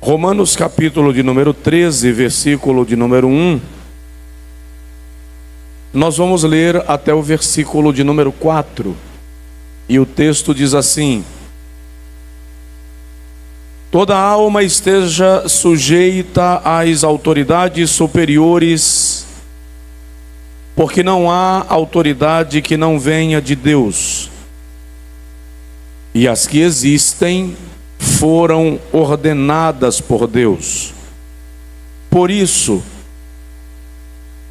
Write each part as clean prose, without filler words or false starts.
Romanos capítulo de número 13, versículo de número 1. Nós vamos ler até o versículo de número 4. E o texto diz assim: toda alma esteja sujeita às autoridades superiores, porque não há autoridade que não venha de Deus, e as que existem foram ordenadas por Deus. Por isso,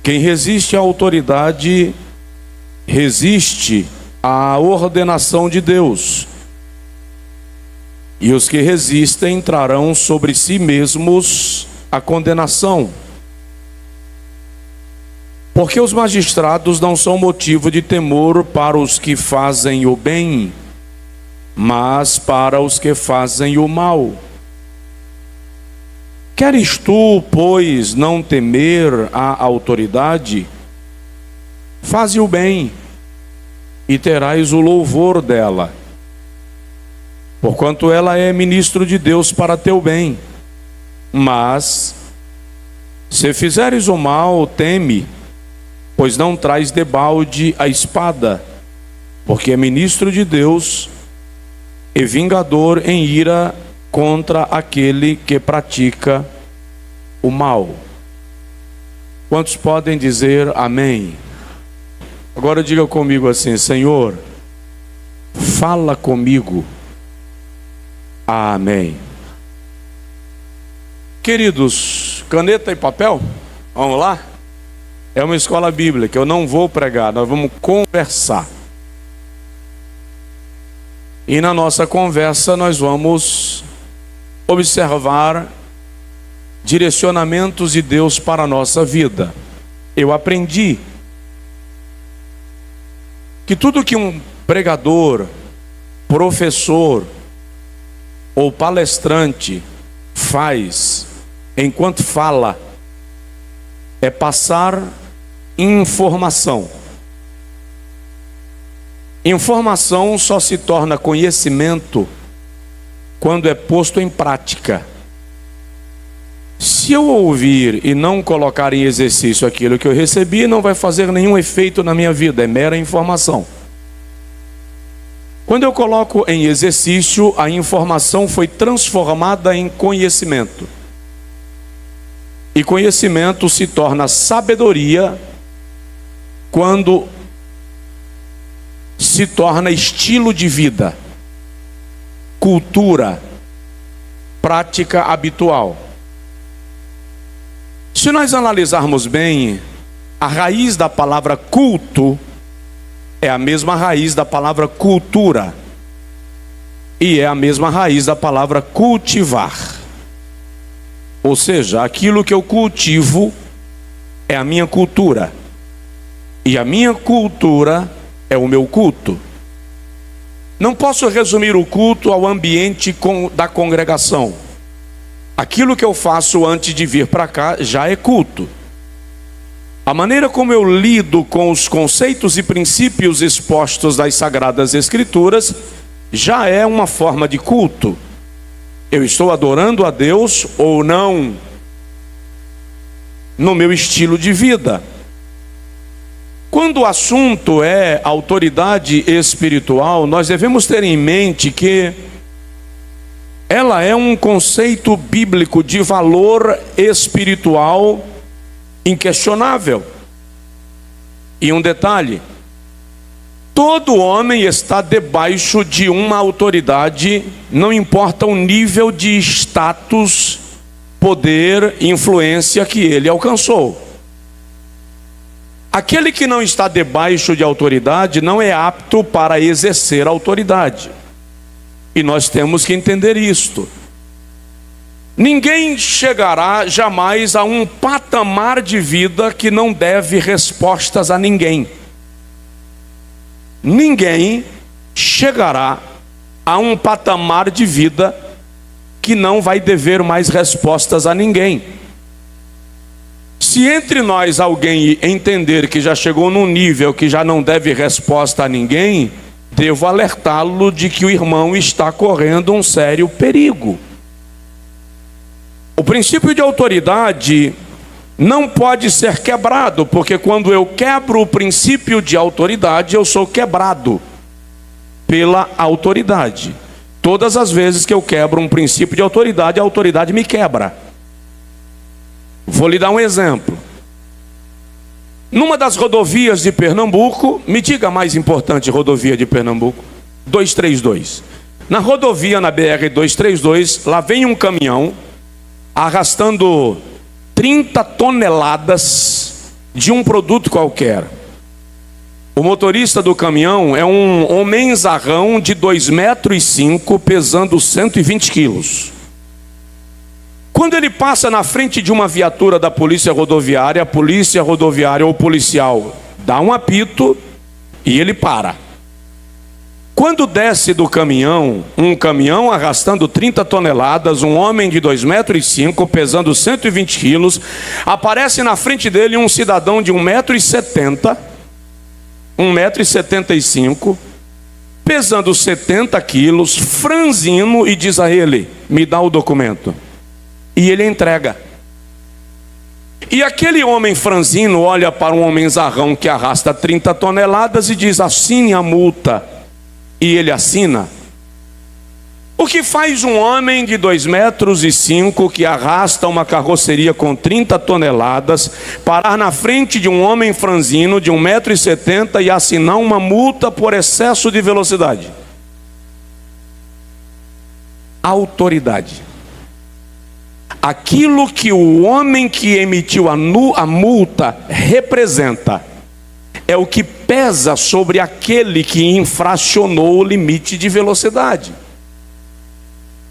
quem resiste à autoridade, resiste à ordenação de Deus. E os que resistem trarão sobre si mesmos a condenação. Porque os magistrados não são motivo de temor para os que fazem o bem, mas para os que fazem o mal. Queres tu, pois, não temer a autoridade? Faze o bem, e terás o louvor dela, porquanto ela é ministro de Deus para teu bem. Mas, se fizeres o mal, teme, pois não traz debalde a espada, porque é ministro de Deus e vingador em ira contra aquele que pratica o mal. Quantos podem dizer amém? Agora diga comigo assim: Senhor, fala comigo. Amém. Queridos, caneta e papel? Vamos lá? É uma escola bíblica, eu não vou pregar, nós vamos conversar. E na nossa conversa nós vamos observar direcionamentos de Deus para a nossa vida. Eu aprendi que tudo que um pregador, professor ou palestrante faz enquanto fala é passar informação. Informação só se torna conhecimento quando é posto em prática. Se eu ouvir e não colocar em exercício aquilo que eu recebi, não vai fazer nenhum efeito na minha vida, é mera informação. Quando eu coloco em exercício, a informação foi transformada em conhecimento. E conhecimento se torna sabedoria quando se torna estilo de vida, cultura, prática habitual. Se nós analisarmos bem, a raiz da palavra culto é a mesma raiz da palavra cultura, e é a mesma raiz da palavra cultivar. Ou seja, aquilo que eu cultivo é a minha cultura, e a minha cultura é o meu culto. Não posso resumir o culto ao ambiente da congregação. Aquilo que eu faço antes de vir para cá já é culto. A maneira como eu lido com os conceitos e princípios expostos das Sagradas Escrituras já é uma forma de culto. Eu estou adorando a Deus ou não no meu estilo de vida. Quando o assunto é autoridade espiritual, nós devemos ter em mente que ela é um conceito bíblico de valor espiritual inquestionável. E um detalhe: todo homem está debaixo de uma autoridade, não importa o nível de status, poder, influência que ele alcançou. Aquele que não está debaixo de autoridade não é apto para exercer autoridade. E nós temos que entender isto. Ninguém chegará jamais a um patamar de vida que não deve respostas a ninguém. Ninguém chegará a um patamar de vida que não vai dever mais respostas a ninguém. Se entre nós alguém entender que já chegou num nível que já não deve resposta a ninguém, devo alertá-lo de que o irmão está correndo um sério perigo. princípio de autoridade não pode ser quebrado, porque quando eu quebro o princípio de autoridade, eu sou quebrado pela autoridade. Todas as vezes que eu quebro um princípio de autoridade, a autoridade me quebra. Vou lhe dar um exemplo. Numa das rodovias de Pernambuco, me diga a mais importante rodovia de Pernambuco, 232. Na rodovia, na BR-232, lá vem um caminhão arrastando 30 toneladas de um produto qualquer. O motorista do caminhão é um homenzarrão de 2,5 metros, pesando 120 quilos. Quando ele passa na frente de uma viatura da polícia rodoviária, a polícia rodoviária ou policial dá um apito e ele para. Quando desce do caminhão, um caminhão arrastando 30 toneladas, um homem de 2,5 metros, pesando 120 quilos, aparece na frente dele um cidadão de 1,70 metros, 1,75 metros, pesando 70 quilos, franzino, e diz a ele: me dá o documento. E ele entrega. E aquele homem franzino olha para um homenzarrão que arrasta 30 toneladas e diz: assine a multa. E ele assina. O que faz um homem de 2,5 metros que arrasta uma carroceria com 30 toneladas parar na frente de um homem franzino de 1,70 metros e assinar uma multa por excesso de velocidade? Autoridade. Aquilo que o homem que emitiu a multa representa é o que pesa sobre aquele que infracionou o limite de velocidade.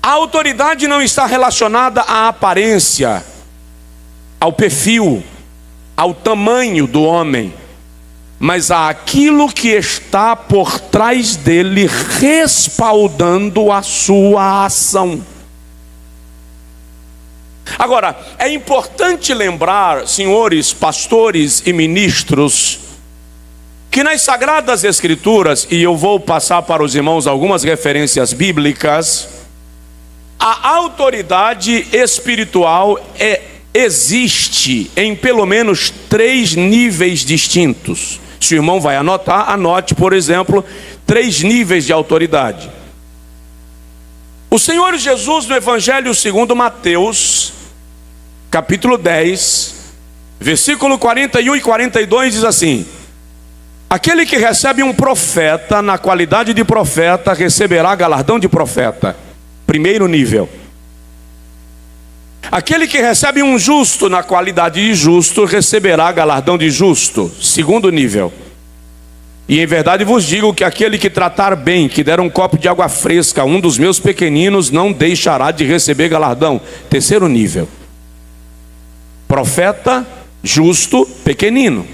A autoridade não está relacionada à aparência, ao perfil, ao tamanho do homem, mas àquilo que está por trás dele, respaldando a sua ação. Agora, é importante lembrar, senhores pastores e ministros, que nas Sagradas Escrituras, e eu vou passar para os irmãos algumas referências bíblicas, a autoridade espiritual existe em pelo menos 3 níveis distintos. Se o irmão vai anotar, anote, por exemplo, 3 níveis de autoridade. O Senhor Jesus, no Evangelho segundo Mateus, capítulo 10, versículo 41 e 42, diz assim: aquele que recebe um profeta na qualidade de profeta receberá galardão de profeta. Primeiro nível. Aquele que recebe um justo na qualidade de justo receberá galardão de justo. Segundo nível. E em verdade vos digo que aquele que tratar bem, que der um copo de água fresca a um dos meus pequeninos, não deixará de receber galardão. Terceiro nível. Profeta, justo, pequenino.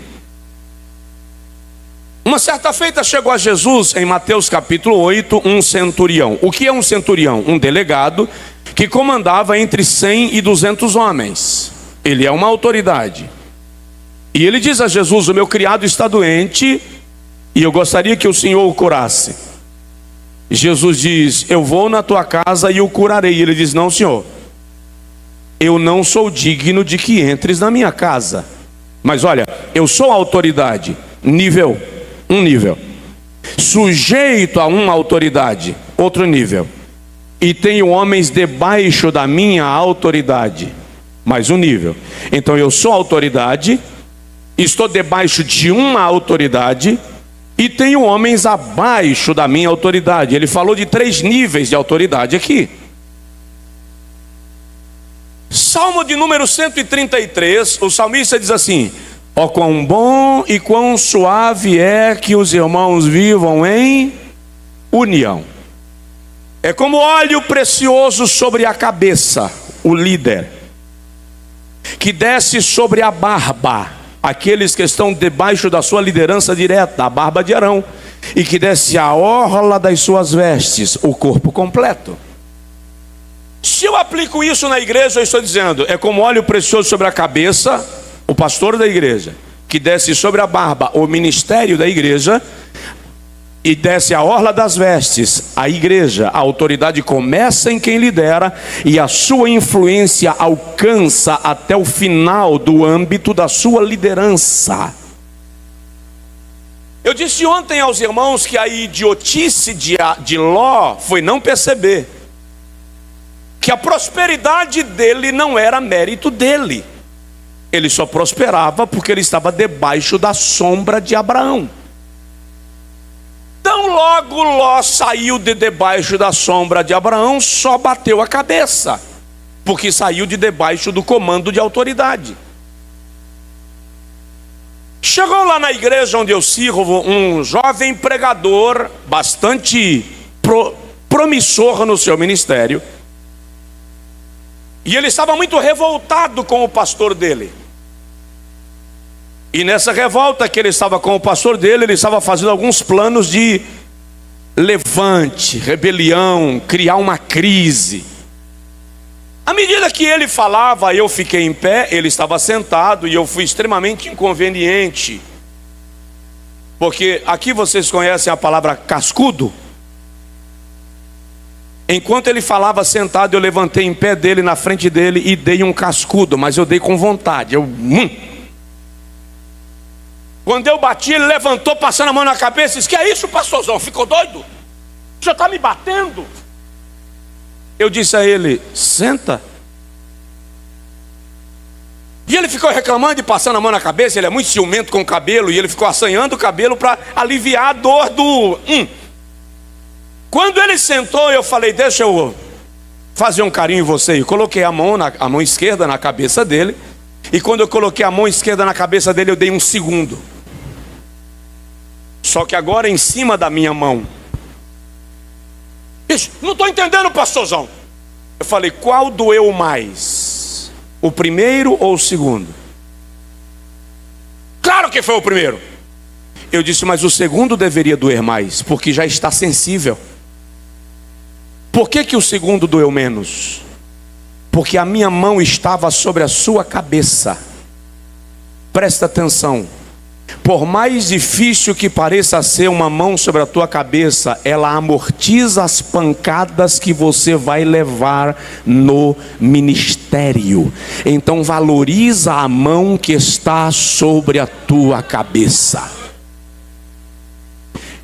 Uma certa feita chegou a Jesus, em Mateus capítulo 8, um centurião. O que é um centurião? Um delegado que comandava entre 100 e 200 homens. Ele é uma autoridade. E ele diz a Jesus: o meu criado está doente e eu gostaria que o Senhor o curasse. Jesus diz: eu vou na tua casa e o curarei. Ele diz: não, Senhor, eu não sou digno de que entres na minha casa. Mas olha, eu sou autoridade, um nível, sujeito a uma autoridade, outro nível, e tenho homens debaixo da minha autoridade, mais um nível. Então eu sou autoridade, estou debaixo de uma autoridade e tenho homens abaixo da minha autoridade. Ele falou de 3 níveis de autoridade aqui. Salmo de número 133, o salmista diz assim: ó, quão bom e quão suave é que os irmãos vivam em união. É como óleo precioso sobre a cabeça, o líder, que desce sobre a barba, aqueles que estão debaixo da sua liderança direta, a barba de Arão, e que desce a orla das suas vestes, o corpo completo. Se eu aplico isso na igreja, eu estou dizendo: é como óleo precioso sobre a cabeça, o pastor da igreja, que desce sobre a barba, o ministério da igreja, e desce a orla das vestes, a igreja, a autoridade começa em quem lidera e a sua influência alcança até o final do âmbito da sua liderança. Eu disse ontem aos irmãos que a idiotice de Ló foi não perceber que a prosperidade dele não era mérito dele. Ele só prosperava porque ele estava debaixo da sombra de Abraão. Então logo Ló saiu de debaixo da sombra de Abraão, só bateu a cabeça, porque saiu de debaixo do comando de autoridade. Chegou lá na igreja onde eu sirvo um jovem pregador, bastante promissor no seu ministério, e ele estava muito revoltado com o pastor dele. E nessa revolta que ele estava com o pastor dele, ele estava fazendo alguns planos de levante, rebelião, criar uma crise. À medida que ele falava, eu fiquei em pé, ele estava sentado e eu fui extremamente inconveniente. Porque aqui vocês conhecem a palavra cascudo? Enquanto ele falava sentado, eu levantei em pé dele, na frente dele e dei um cascudo, mas eu dei com vontade. Quando eu bati, ele levantou, passando a mão na cabeça e disse: que é isso, pastorzão? Ficou doido? O senhor está me batendo? Eu disse a ele: senta. E ele ficou reclamando e passando a mão na cabeça. Ele é muito ciumento com o cabelo, e ele ficou assanhando o cabelo para aliviar a dor do... Quando ele sentou, eu falei: deixa eu fazer um carinho em você. Eu coloquei a mão esquerda na cabeça dele. E quando eu coloquei a mão esquerda na cabeça dele, eu dei um segundo. Só que agora em cima da minha mão. Isso, não estou entendendo, pastorzão. Eu falei: qual doeu mais? O primeiro ou o segundo? Claro que foi o primeiro. Eu disse: mas o segundo deveria doer mais, porque já está sensível. Por que o segundo doeu menos? Porque a minha mão estava sobre a sua cabeça. Presta atenção. Por mais difícil que pareça ser uma mão sobre a tua cabeça, ela amortiza as pancadas que você vai levar no ministério. Então valoriza a mão que está sobre a tua cabeça.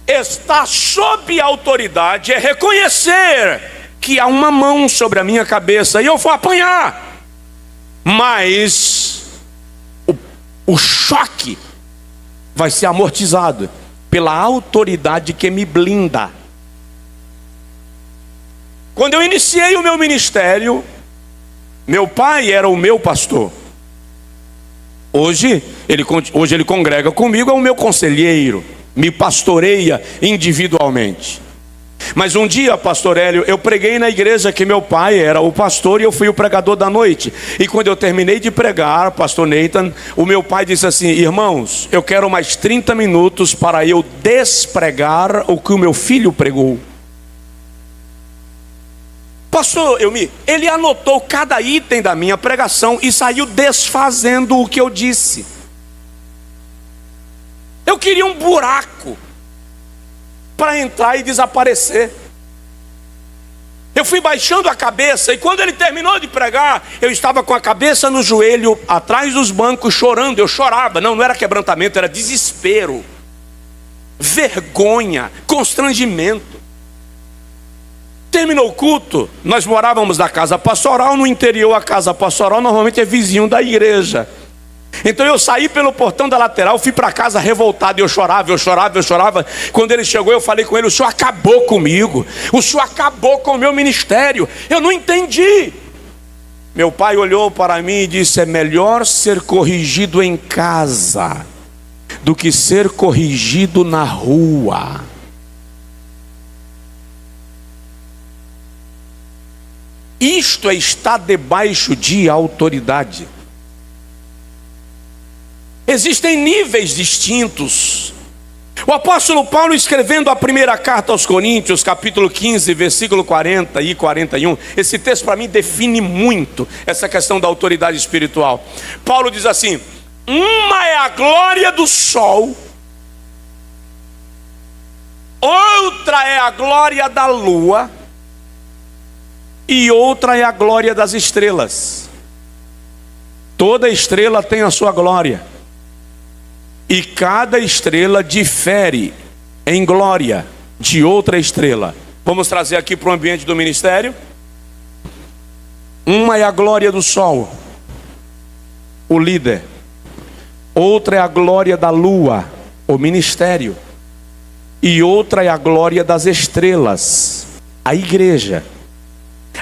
Estar sob autoridade é reconhecer que há uma mão sobre a minha cabeça e eu vou apanhar. Mas o choque vai ser amortizado pela autoridade que me blinda. Quando eu iniciei o meu ministério, meu pai era o meu pastor. Hoje ele congrega comigo, é o meu conselheiro, me pastoreia individualmente. Mas um dia, pastor Hélio, eu preguei na igreja que meu pai era o pastor e eu fui o pregador da noite. E quando eu terminei de pregar, pastor Nathan, o meu pai disse assim: irmãos, eu quero mais 30 minutos para eu despregar o que o meu filho pregou. Pastor Elmi, ele anotou cada item da minha pregação e saiu desfazendo o que eu disse. Eu queria um buraco para entrar e desaparecer. Eu fui baixando a cabeça, e quando ele terminou de pregar, eu estava com a cabeça no joelho, atrás dos bancos, chorando. Eu chorava, não era quebrantamento, era desespero, vergonha, constrangimento. Terminou o culto, nós morávamos na casa pastoral. No interior, a casa pastoral normalmente é vizinho da igreja. Então eu saí pelo portão da lateral, fui para casa revoltado, eu chorava. Quando ele chegou, eu falei com ele: o senhor acabou comigo, o senhor acabou com o meu ministério, eu não entendi. Meu pai olhou para mim e disse: é melhor ser corrigido em casa do que ser corrigido na rua. Isto é estar debaixo de autoridade. Existem níveis distintos. O apóstolo Paulo, escrevendo a primeira carta aos Coríntios, capítulo 15, versículo 40 e 41, esse texto para mim define muito essa questão da autoridade espiritual. Paulo diz assim: uma é a glória do sol outra é a glória da lua e outra é a glória das estrelas. Toda estrela tem a sua glória, e cada estrela difere em glória de outra estrela. Vamos trazer aqui para o ambiente do ministério. Uma é a glória do sol, o líder. Outra é a glória da lua, o ministério. E outra é a glória das estrelas, a igreja.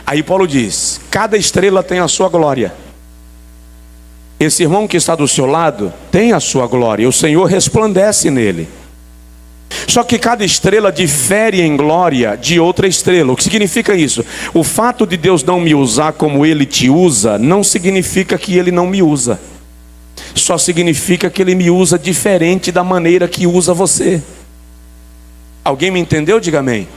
Aí Paulo diz: cada estrela tem a sua glória. Esse irmão que está do seu lado tem a sua glória, o Senhor resplandece nele. Só que cada estrela difere em glória de outra estrela. O que significa isso? O fato de Deus não me usar como Ele te usa, não significa que Ele não me usa. Só significa que Ele me usa diferente da maneira que usa você. Alguém me entendeu? Diga amém.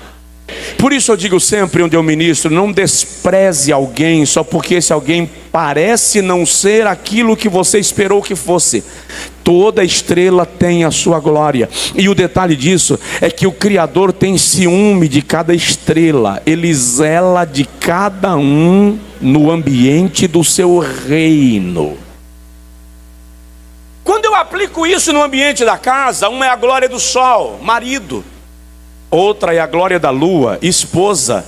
Por isso eu digo sempre onde eu ministro: não despreze alguém só porque esse alguém parece não ser aquilo que você esperou que fosse. Toda estrela tem a sua glória. E o detalhe disso é que o Criador tem ciúme de cada estrela. Ele zela de cada um no ambiente do seu reino. Quando eu aplico isso no ambiente da casa, uma é a glória do sol, marido. Outra é a glória da lua, esposa.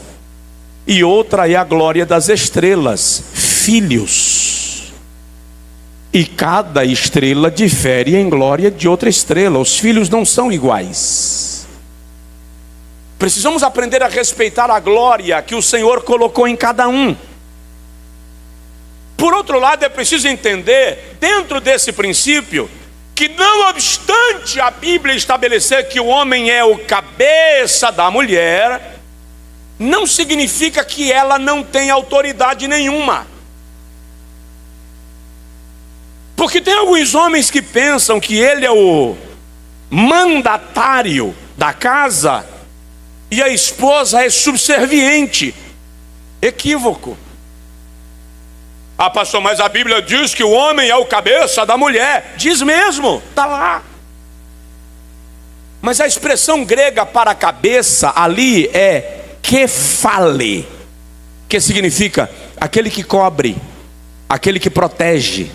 E outra é a glória das estrelas, filhos. E cada estrela difere em glória de outra estrela. Os filhos não são iguais. Precisamos aprender a respeitar a glória que o Senhor colocou em cada um. Por outro lado, é preciso entender, dentro desse princípio, que não obstante a Bíblia estabelecer que o homem é o cabeça da mulher, não significa que ela não tem autoridade nenhuma. Porque tem alguns homens que pensam que ele é o mandatário da casa e a esposa é subserviente. Equívoco. Ah, pastor, mas a Bíblia diz que o homem é o cabeça da mulher. Diz mesmo, está lá. Mas a expressão grega para cabeça ali é kefale, que significa aquele que cobre, aquele que protege,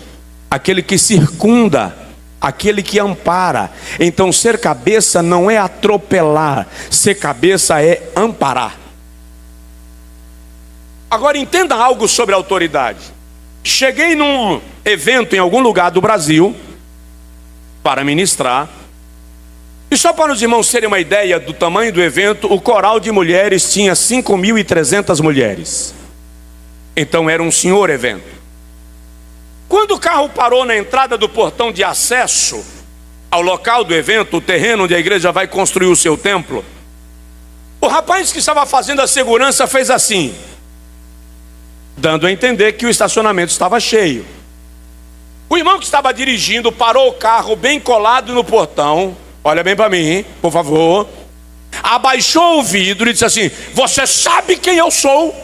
aquele que circunda, aquele que ampara. Então ser cabeça não é atropelar, ser cabeça é amparar. Agora entenda algo sobre autoridade. Cheguei num evento em algum lugar do Brasil para ministrar, e só para os irmãos terem uma ideia do tamanho do evento, o coral de mulheres tinha 5.300 mulheres. Então era um senhor evento. Quando o carro parou na entrada do portão de acesso ao local do evento, o terreno onde a igreja vai construir o seu templo, o rapaz que estava fazendo a segurança fez assim, dando a entender que o estacionamento estava cheio. O irmão que estava dirigindo parou o carro bem colado no portão. Olha bem para mim, por favor. Abaixou o vidro e disse assim: você sabe quem eu sou?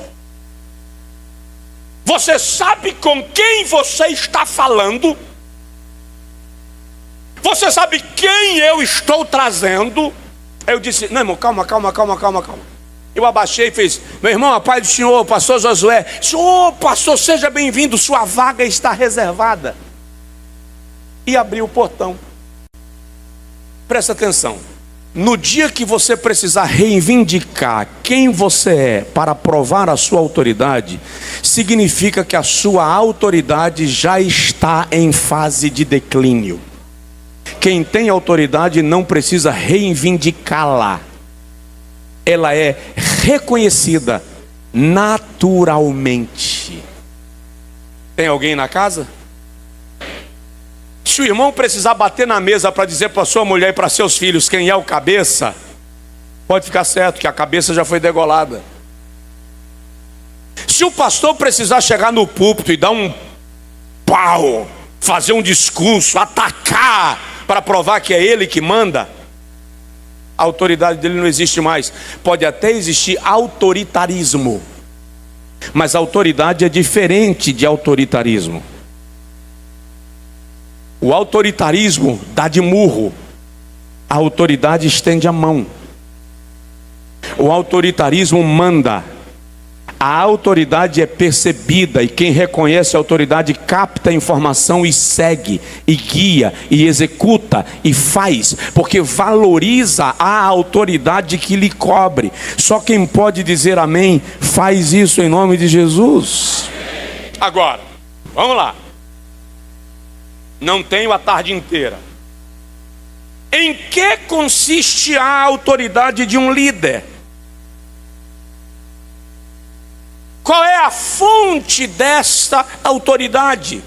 Você sabe com quem você está falando? Você sabe quem eu estou trazendo? Eu disse: não, irmão, calma. Eu abaixei e fiz: meu irmão, a paz do Senhor, pastor Josué. Senhor, pastor, seja bem-vindo, sua vaga está reservada. E abri o portão. Presta atenção. No dia que você precisar reivindicar quem você é para provar a sua autoridade, significa que a sua autoridade já está em fase de declínio. Quem tem autoridade não precisa reivindicá-la. Ela é reconhecida naturalmente. Tem alguém na casa? Se o irmão precisar bater na mesa para dizer para sua mulher e para seus filhos quem é o cabeça, pode ficar certo que a cabeça já foi degolada. Se o pastor precisar chegar no púlpito e dar um pau, fazer um discurso, atacar para provar que é ele que manda, a autoridade dele não existe mais. Pode até existir autoritarismo, mas autoridade é diferente de autoritarismo. O autoritarismo dá de murro, a autoridade estende a mão. O autoritarismo manda. A autoridade é percebida e quem reconhece a autoridade capta a informação e segue, e guia, e executa, e faz, porque valoriza a autoridade que lhe cobre. Só quem pode dizer amém, faz isso em nome de Jesus. Agora, vamos lá. Não tenho a tarde inteira. Em que consiste a autoridade de um líder? Qual é a fonte desta autoridade?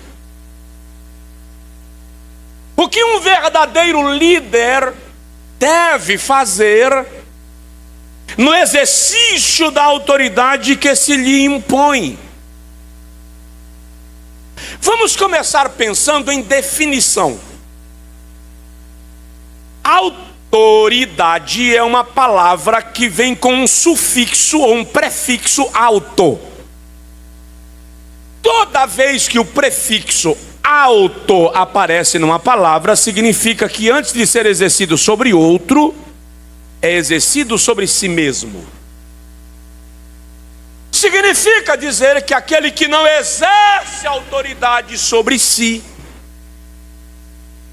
O que um verdadeiro líder deve fazer no exercício da autoridade que se lhe impõe? Vamos começar pensando em definição. Autoridade é uma palavra que vem com um sufixo ou um prefixo auto. Toda vez que o prefixo auto aparece numa palavra, significa que antes de ser exercido sobre outro, é exercido sobre si mesmo. Significa dizer que aquele que não exerce autoridade sobre si,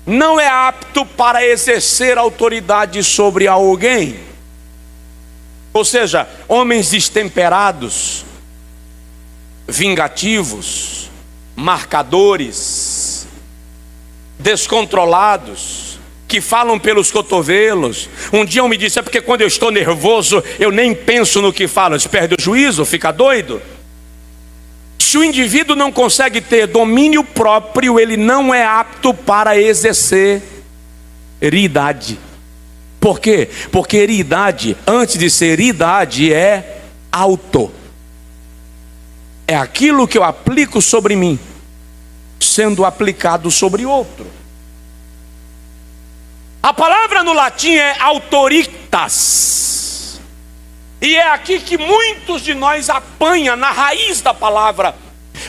não é apto para exercer autoridade sobre alguém. Ou seja, homens destemperados, vingativos, marcadores, descontrolados, que falam pelos cotovelos. Um dia um me disse: é porque quando eu estou nervoso eu nem penso no que falo. Você perde o juízo, fica doido. Se o indivíduo não consegue ter domínio próprio, ele não é apto para exercer idade. Por quê? Porque idade, antes de ser idade, é auto. É aquilo que eu aplico sobre mim, sendo aplicado sobre outro. A palavra no latim é autoritas. E é aqui que muitos de nós apanham na raiz da palavra.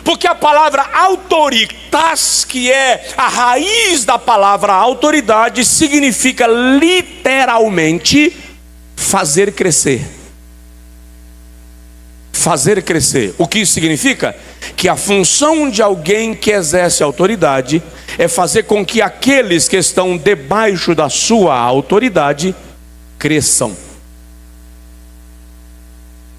Porque a palavra autoritas, que é a raiz da palavra autoridade, significa literalmente fazer crescer. Fazer crescer. O que isso significa? Que a função de alguém que exerce autoridade é fazer com que aqueles que estão debaixo da sua autoridade cresçam.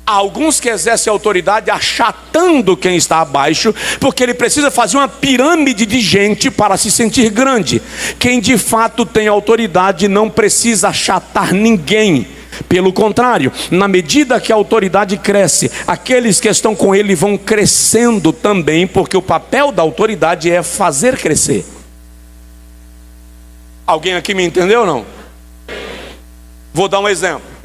Há alguns que exercem autoridade achatando quem está abaixo, porque ele precisa fazer uma pirâmide de gente para se sentir grande. Quem de fato tem autoridade não precisa achatar ninguém. Pelo contrário, na medida que a autoridade cresce, aqueles que estão com ele vão crescendo também, porque o papel da autoridade é fazer crescer. Alguém aqui me entendeu ou não? Vou dar um exemplo.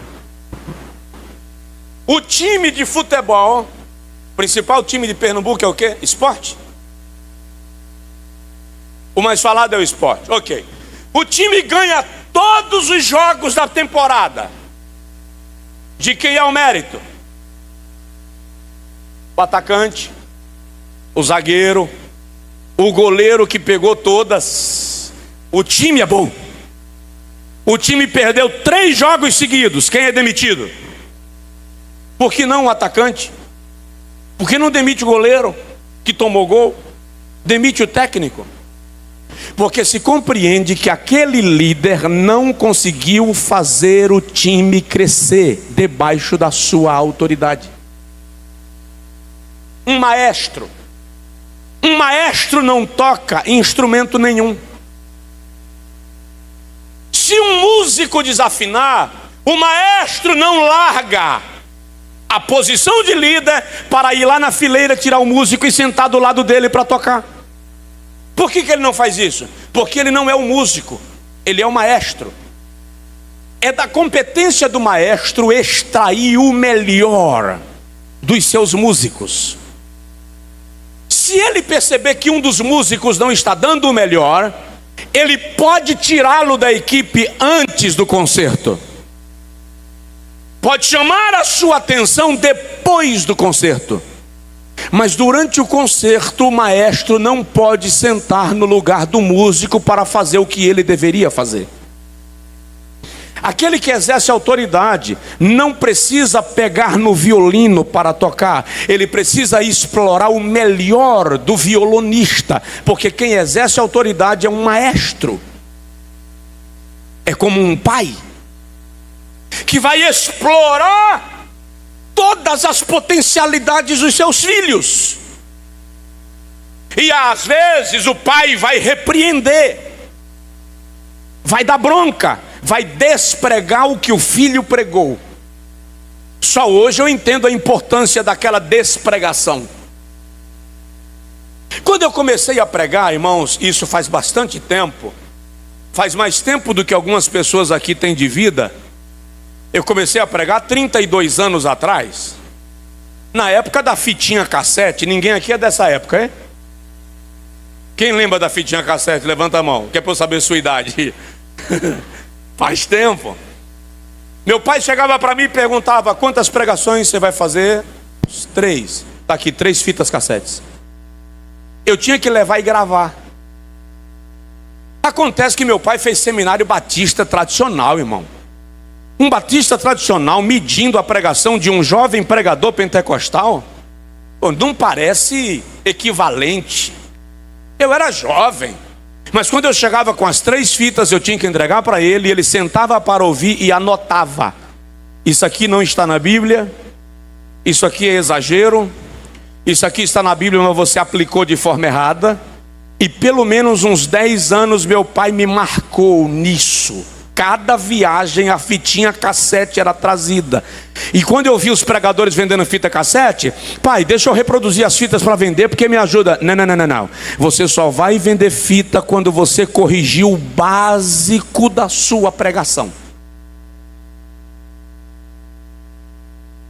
O time de futebol, o principal time de Pernambuco é o quê? Esporte? O mais falado é o esporte, ok. O time ganha todos os jogos da temporada. De quem é o mérito? O atacante, o zagueiro, o goleiro que pegou todas. O time é bom. O time perdeu 3 jogos seguidos. Quem é demitido? Por que não o atacante? Por que não demite o goleiro que tomou gol? Demite o técnico? Porque se compreende que aquele líder não conseguiu fazer o time crescer debaixo da sua autoridade. Um maestro não toca instrumento nenhum. Se um músico desafinar, o maestro não larga a posição de líder para ir lá na fileira tirar o músico e sentar do lado dele para tocar. Por que ele não faz isso? Porque ele não é o músico, ele é o maestro. É da competência do maestro extrair o melhor dos seus músicos. Se ele perceber que um dos músicos não está dando o melhor, ele pode tirá-lo da equipe antes do concerto. Pode chamar a sua atenção depois do concerto. Mas durante o concerto, o maestro não pode sentar no lugar do músico para fazer o que ele deveria fazer. Aquele que exerce autoridade não precisa pegar no violino para tocar, ele precisa explorar o melhor do violonista, porque quem exerce autoridade é um maestro, é como um pai que vai explorar todas as potencialidades dos seus filhos, e às vezes o pai vai repreender, vai dar bronca, vai despregar o que o filho pregou. Só hoje eu entendo a importância daquela despregação. Quando eu comecei a pregar, irmãos, isso faz bastante tempo, faz mais tempo do que algumas pessoas aqui têm de vida. Eu comecei a pregar 32 anos atrás, na época da fitinha cassete. Ninguém aqui é dessa época, hein? Quem lembra da fitinha cassete? Levanta a mão, que é para eu saber a sua idade. Faz tempo. Meu pai chegava para mim e perguntava: quantas pregações você vai fazer? 3. Está aqui 3 fitas cassetes. Eu tinha que levar e gravar. Acontece que meu pai fez seminário batista tradicional, irmão. Um batista tradicional medindo a pregação de um jovem pregador pentecostal, não parece equivalente. Eu era jovem, mas quando eu chegava com as 3 fitas, eu tinha que entregar para ele, e ele sentava para ouvir e anotava: isso aqui não está na Bíblia, isso aqui é exagero, isso aqui está na Bíblia, mas você aplicou de forma errada. E pelo menos uns 10 anos meu pai me marcou nisso. Cada viagem a fitinha cassete era trazida. E quando eu vi os pregadores vendendo fita cassete: pai, deixa eu reproduzir as fitas para vender, porque me ajuda. Não. Você só vai vender fita quando você corrigir o básico da sua pregação.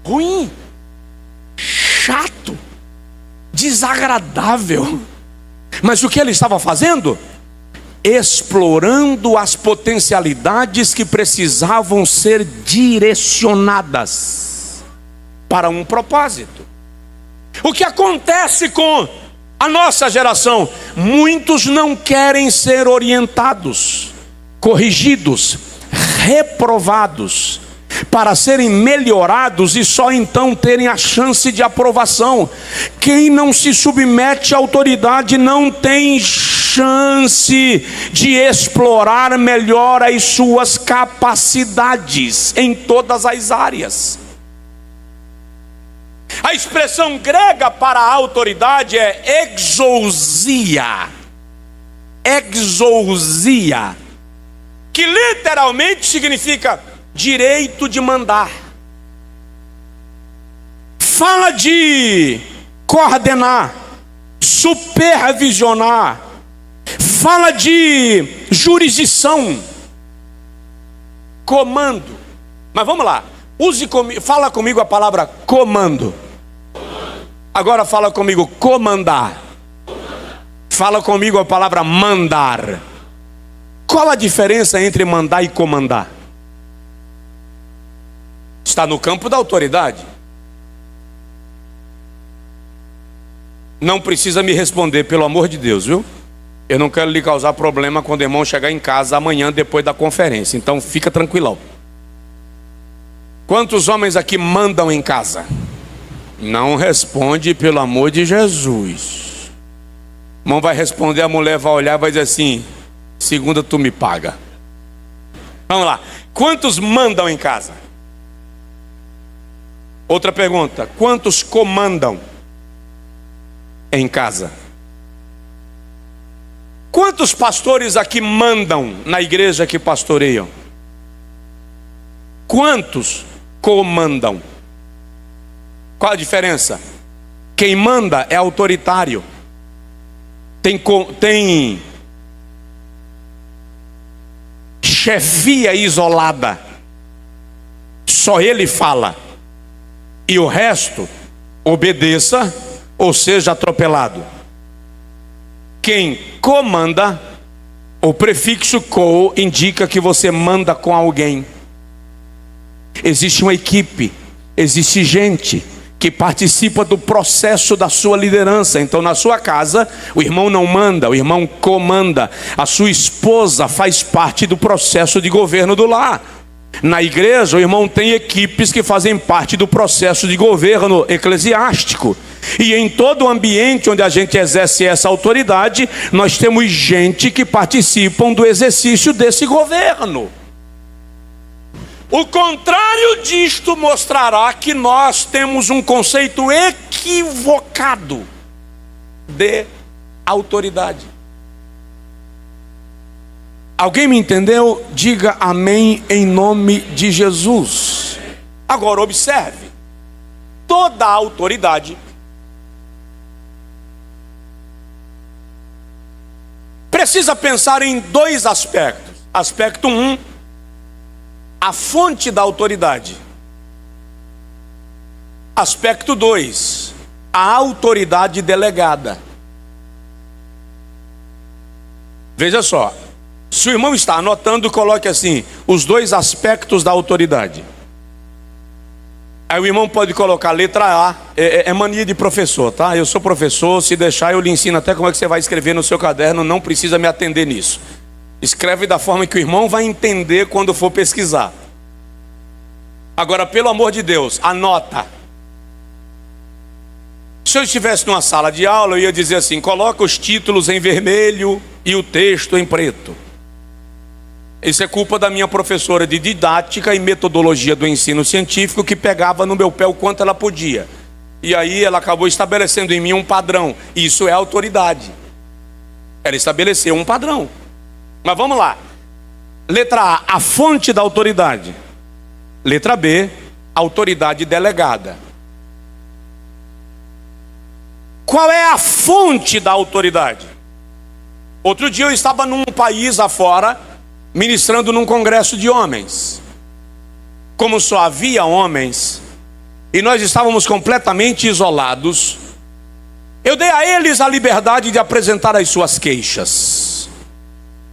Ruim, chato, desagradável. Mas o que ele estava fazendo? Explorando as potencialidades que precisavam ser direcionadas para um propósito. O que acontece com a nossa geração? Muitos não querem ser orientados, corrigidos, reprovados, para serem melhorados e só então terem a chance de aprovação. Quem não se submete à autoridade não tem chance de explorar melhor as suas capacidades em todas as áreas. A expressão grega para a autoridade é exousia. Exousia, que literalmente significa direito de mandar. Fala de coordenar, supervisionar, fala de jurisdição, comando. Mas vamos lá, fala comigo a palavra comando. Agora fala comigo comandar. Fala comigo a palavra mandar. Qual a diferença entre mandar e comandar? Está no campo da autoridade. Não precisa me responder, pelo amor de Deus, viu? Eu não quero lhe causar problema quando o irmão chegar em casa amanhã depois da conferência. Então fica tranquilão. Quantos homens aqui mandam em casa? Não responde, pelo amor de Jesus. O irmão vai responder, a mulher vai olhar e vai dizer assim: segunda tu me paga. Vamos lá. Quantos mandam em casa? Outra pergunta: quantos comandam em casa? Quantos pastores aqui mandam na igreja que pastoreiam? Quantos comandam? Qual a diferença? Quem manda é autoritário, tem chefia isolada, só ele fala, e o resto obedeça ou seja atropelado. Quem comanda, o prefixo co indica que você manda com alguém. Existe uma equipe, existe gente que participa do processo da sua liderança. Então na sua casa o irmão não manda, o irmão comanda. A sua esposa faz parte do processo de governo do lar. Na igreja, o irmão tem equipes que fazem parte do processo de governo eclesiástico. E em todo o ambiente onde a gente exerce essa autoridade, nós temos gente que participam do exercício desse governo. O contrário disto mostrará que nós temos um conceito equivocado de autoridade. Alguém me entendeu? Diga amém em nome de Jesus. Agora observe, toda a autoridade precisa pensar em dois aspectos. Aspecto 1, a fonte da autoridade. Aspecto 2, a autoridade delegada. Veja só, se o irmão está anotando, coloque assim, os dois aspectos da autoridade. Aí o irmão pode colocar letra A, é mania de professor, tá? Eu sou professor, se deixar eu lhe ensino até como é que você vai escrever no seu caderno, não precisa me atender nisso. Escreve da forma que o irmão vai entender quando for pesquisar. Agora, pelo amor de Deus, anota. Se eu estivesse numa sala de aula, eu ia dizer assim, coloca os títulos em vermelho e o texto em preto. Isso é culpa da minha professora de didática e metodologia do ensino científico, que pegava no meu pé o quanto ela podia. E aí ela acabou estabelecendo em mim um padrão. Isso é autoridade. Ela estabeleceu um padrão. Mas vamos lá. Letra A, a fonte da autoridade. Letra B, autoridade delegada. Qual é a fonte da autoridade? Outro dia eu estava num país afora, ministrando num congresso de homens. Como só havia homens, e nós estávamos completamente isolados, eu dei a eles a liberdade de apresentar as suas queixas,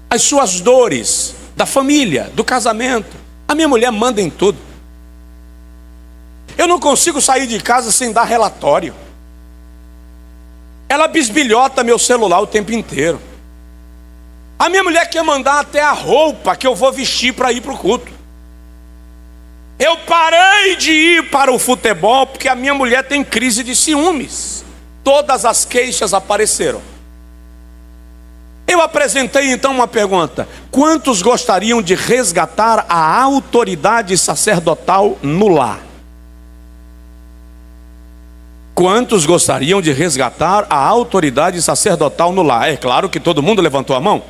as suas dores, da família, do casamento. A minha mulher manda em tudo. Eu não consigo sair de casa sem dar relatório. Ela bisbilhota meu celular o tempo inteiro. A minha mulher quer mandar até a roupa que eu vou vestir para ir para o culto. Eu parei de ir para o futebol porque a minha mulher tem crise de ciúmes. Todas as queixas apareceram. Eu apresentei então uma pergunta: quantos gostariam de resgatar a autoridade sacerdotal no lar? Quantos gostariam de resgatar a autoridade sacerdotal no lar? É claro que todo mundo levantou a mão.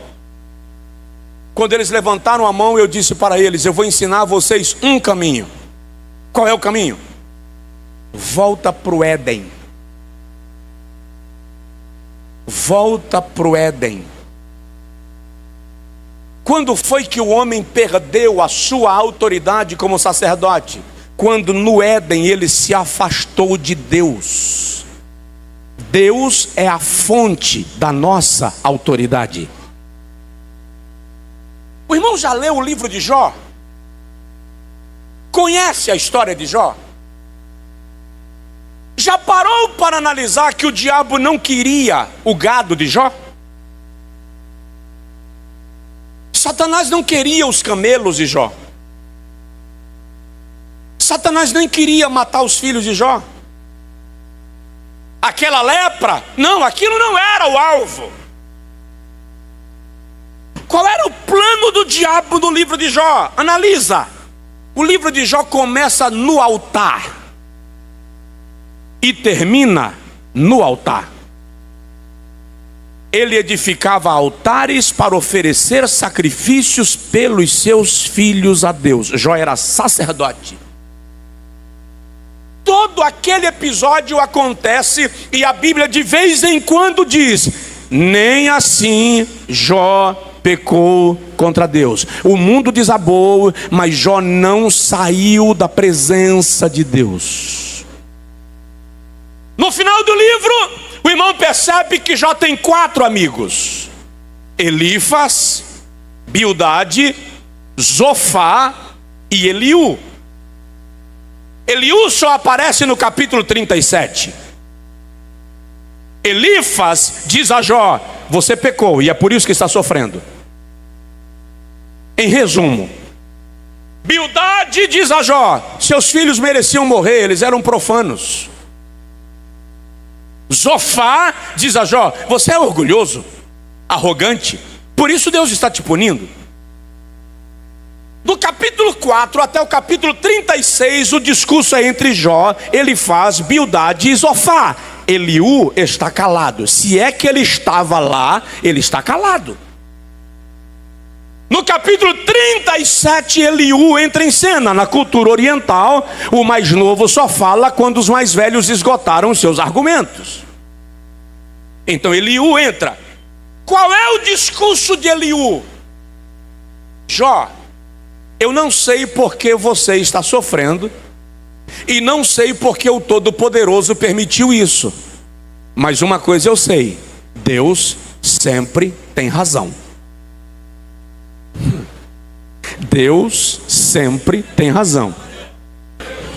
Quando eles levantaram a mão, eu disse para eles, eu vou ensinar a vocês um caminho. Qual é o caminho? Volta para o Éden. Volta para o Éden. Quando foi que o homem perdeu a sua autoridade como sacerdote? Quando no Éden ele se afastou de Deus. Deus é a fonte da nossa autoridade. O irmão já leu o livro de Jó? Conhece a história de Jó? Já parou para analisar que o diabo não queria o gado de Jó? Satanás não queria os camelos de Jó. Satanás nem queria matar os filhos de Jó. Aquela lepra, não, aquilo não era o alvo. Qual era o plano do diabo no livro de Jó? Analisa. O livro de Jó começa no altar e termina no altar. Ele edificava altares para oferecer sacrifícios pelos seus filhos a Deus. Jó era sacerdote. Todo aquele episódio acontece e a Bíblia de vez em quando diz: nem assim Jó pecou contra Deus. O mundo desabou, mas Jó não saiu da presença de Deus. No final do livro, o irmão percebe que Jó tem 4 amigos: Elifas, Bildade, Zofá e Eliú. Eliú só aparece no capítulo 37. Elifas diz a Jó: você pecou e é por isso que está sofrendo. Em resumo, Bildade diz a Jó: seus filhos mereciam morrer, eles eram profanos. Zofá diz a Jó: você é orgulhoso, arrogante, por isso Deus está te punindo. Do capítulo 4 até o capítulo 36, o discurso é entre Jó, Elifaz, Bildade e Zofá. Eliú está calado. Se é que ele estava lá, ele está calado. No capítulo 37, Eliú entra em cena. Na cultura oriental, o mais novo só fala quando os mais velhos esgotaram os seus argumentos. Então Eliú entra. Qual é o discurso de Eliú? Jó, eu não sei por que você está sofrendo, e não sei por que o Todo-Poderoso permitiu isso. Mas uma coisa eu sei: Deus sempre tem razão. Deus sempre tem razão.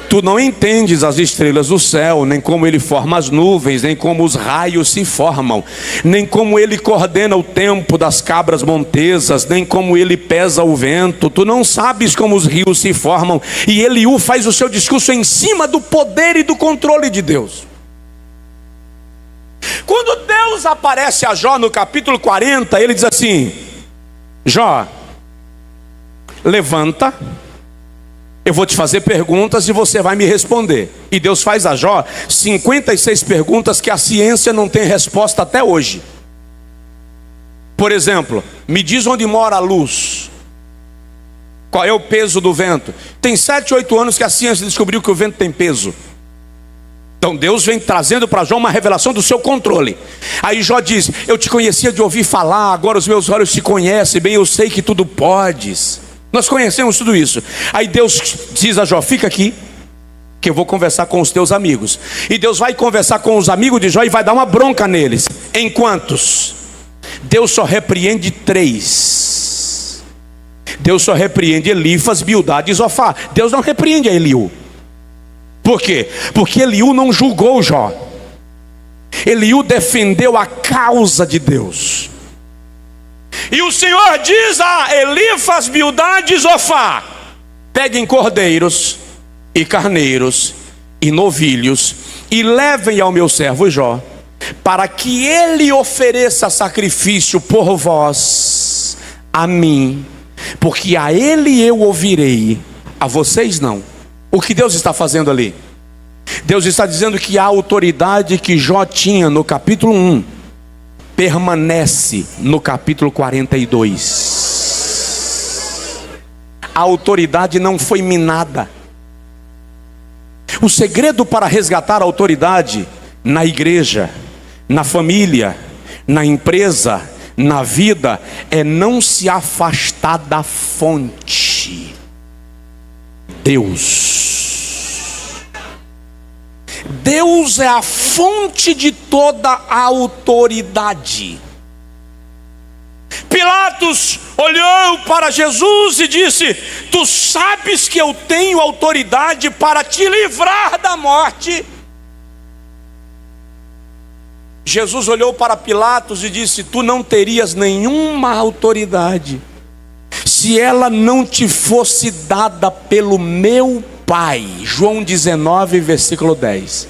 Tu não entendes as estrelas do céu, nem como ele forma as nuvens, nem como os raios se formam, nem como ele coordena o tempo das cabras montesas, nem como ele pesa o vento. Tu não sabes como os rios se formam. E Eliú faz o seu discurso em cima do poder e do controle de Deus. Quando Deus aparece a Jó no capítulo 40, ele diz assim: Jó, levanta, eu vou te fazer perguntas e você vai me responder. E Deus faz a Jó 56 perguntas que a ciência não tem resposta até hoje. Por exemplo, me diz onde mora a luz. Qual é o peso do vento? Tem 7, 8 anos que a ciência descobriu que o vento tem peso. Então Deus vem trazendo para Jó uma revelação do seu controle. Aí Jó diz: eu te conhecia de ouvir falar, agora os meus olhos te conhecem bem, eu sei que tudo podes. Nós conhecemos tudo isso. Aí Deus diz a Jó: fica aqui, que eu vou conversar com os teus amigos. E Deus vai conversar com os amigos de Jó e vai dar uma bronca neles. Em quantos? Deus só repreende 3. Deus só repreende Elifaz, Bildade e Zofá. Deus não repreende a Eliú. Por quê? Porque Eliú não julgou Jó. Eliú defendeu a causa de Deus. E o Senhor diz a Elifaz, Bildade e Zofá: peguem cordeiros e carneiros e novilhos e levem ao meu servo Jó, para que ele ofereça sacrifício por vós a mim, porque a ele eu ouvirei, a vocês não. O que Deus está fazendo ali? Deus está dizendo que a autoridade que Jó tinha no capítulo 1 permanece no capítulo 42. A autoridade não foi minada. O segredo para resgatar a autoridade na igreja, na família, na empresa, na vida, é não se afastar da fonte. Deus é a fonte de toda a autoridade. Pilatos olhou para Jesus e disse: tu sabes que eu tenho autoridade para te livrar da morte. Jesus olhou para Pilatos e disse: tu não terias nenhuma autoridade se ela não te fosse dada pelo meu Pai. João 19, versículo 10.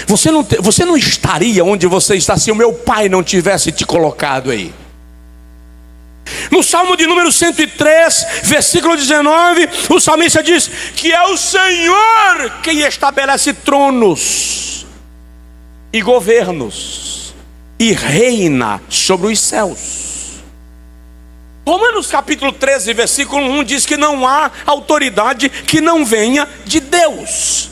Você não estaria onde você está se o meu Pai não tivesse te colocado aí. No Salmo de número 103, versículo 19, o salmista diz que é o Senhor quem estabelece tronos e governos e reina sobre os céus. Romanos capítulo 13, versículo 1 diz que não há autoridade que não venha de Deus.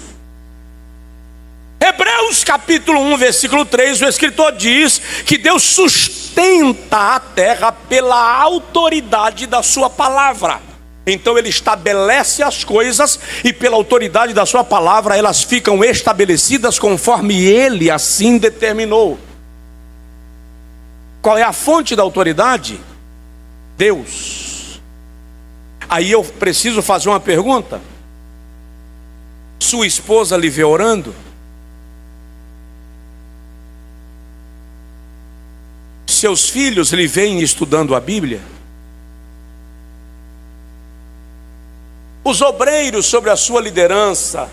Hebreus capítulo 1, versículo 3, o escritor diz que Deus sustenta a terra pela autoridade da sua palavra. Então ele estabelece as coisas e pela autoridade da sua palavra elas ficam estabelecidas conforme ele assim determinou. Qual é a fonte da autoridade? Deus. Aí eu preciso fazer uma pergunta. Sua esposa lhe vê orando? Seus filhos lhe veem estudando a Bíblia? Os obreiros, sobre a sua liderança,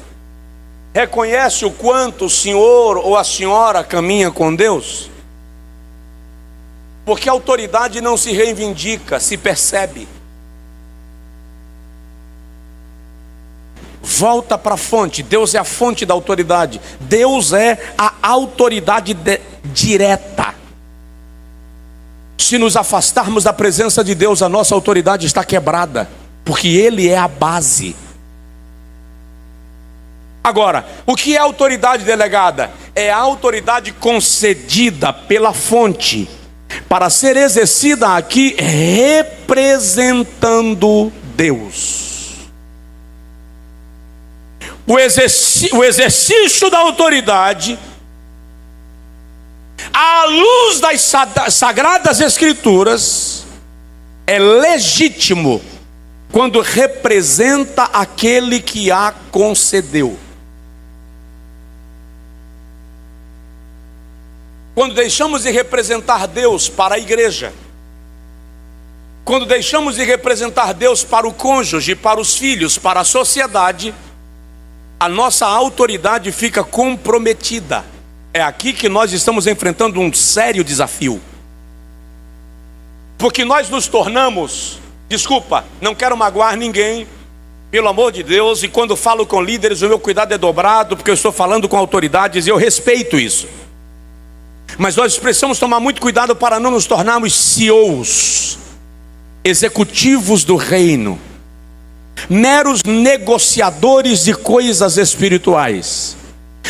reconhece o quanto o senhor ou a senhora caminha com Deus? Porque a autoridade não se reivindica, se percebe. Volta para a fonte. Deus é a fonte da autoridade. Deus é a autoridade direta. Se nos afastarmos da presença de Deus, a nossa autoridade está quebrada, porque Ele é a base. Agora, o que é autoridade delegada? É a autoridade concedida pela fonte, para ser exercida aqui representando Deus. O exercício da autoridade, à luz das sagradas escrituras, é legítimo quando representa aquele que a concedeu. Quando deixamos de representar Deus para a igreja, quando deixamos de representar Deus para o cônjuge, para os filhos, para a sociedade, a nossa autoridade fica comprometida. É aqui que nós estamos enfrentando um sério desafio. Porque nós nos tornamos, desculpa, não quero magoar ninguém, pelo amor de Deus, e quando falo com líderes, o meu cuidado é dobrado, porque eu estou falando com autoridades e eu respeito isso. Mas nós precisamos tomar muito cuidado para não nos tornarmos CEOs, executivos do reino, meros negociadores de coisas espirituais,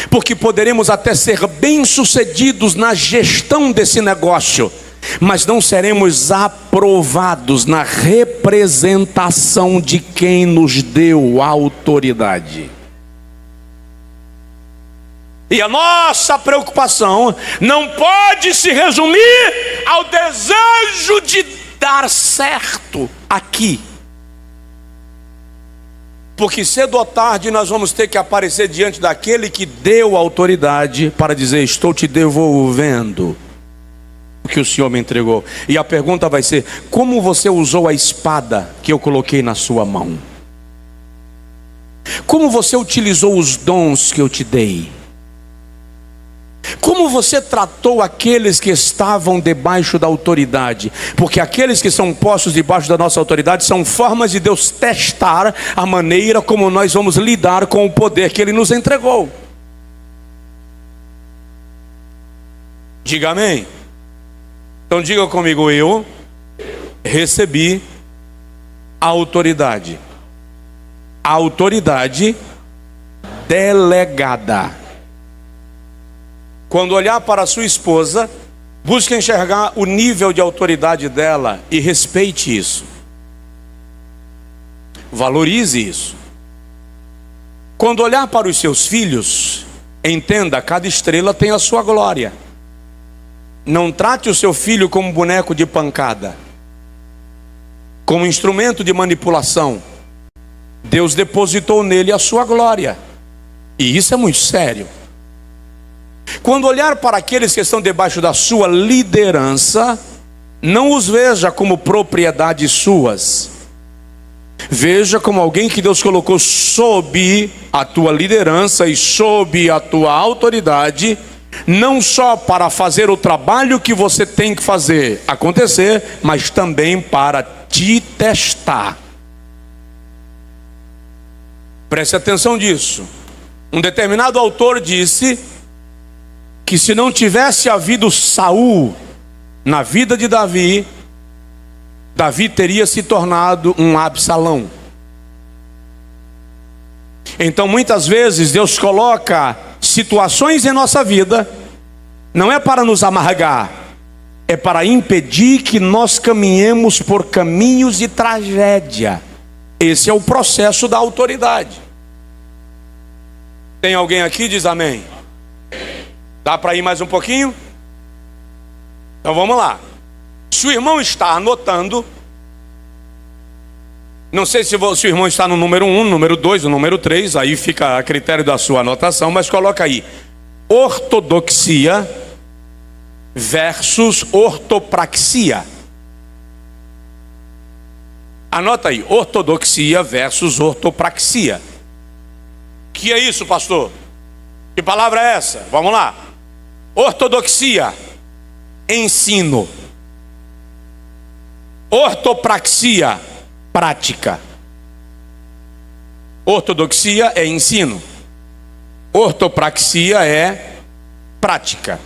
porque poderemos até ser bem-sucedidos na gestão desse negócio, mas não seremos aprovados na representação de quem nos deu a autoridade. E a nossa preocupação não pode se resumir ao desejo de dar certo aqui, porque cedo ou tarde nós vamos ter que aparecer diante daquele que deu a autoridade para dizer: estou te devolvendo o que o Senhor me entregou. E a pergunta vai ser: como você usou a espada que eu coloquei na sua mão? Como você utilizou os dons que eu te dei? Como você tratou aqueles que estavam debaixo da autoridade? Porque aqueles que são postos debaixo da nossa autoridade são formas de Deus testar a maneira como nós vamos lidar com o poder que Ele nos entregou. Diga amém. Então diga comigo: eu recebi a autoridade. A autoridade delegada. Quando olhar para a sua esposa, busque enxergar o nível de autoridade dela e respeite isso. Valorize isso. Quando olhar para os seus filhos, entenda: cada estrela tem a sua glória. Não trate o seu filho como boneco de pancada, como instrumento de manipulação. Deus depositou nele a sua glória, e isso é muito sério. Quando olhar para aqueles que estão debaixo da sua liderança, não os veja como propriedades suas. Veja como alguém que Deus colocou sob a tua liderança e sob a tua autoridade, não só para fazer o trabalho que você tem que fazer acontecer, mas também para te testar. Preste atenção nisso. Um determinado autor disse que se não tivesse havido Saul na vida de Davi, Davi teria se tornado um Absalão. Então muitas vezes Deus coloca situações em nossa vida, não é para nos amargar, é para impedir que nós caminhemos por caminhos de tragédia. Esse é o processo da autoridade. Tem alguém aqui? Diz amém. Dá para ir mais um pouquinho? Então vamos lá. Se o irmão está anotando, não sei se o irmão está no número 1, no número 2, no número 3, aí fica a critério da sua anotação, mas coloca aí: ortodoxia versus ortopraxia. Anota aí, ortodoxia versus ortopraxia. Que é isso, pastor? Que palavra é essa? Vamos lá. Ortodoxia, ensino. Ortopraxia, prática. Ortodoxia é ensino. Ortopraxia é prática.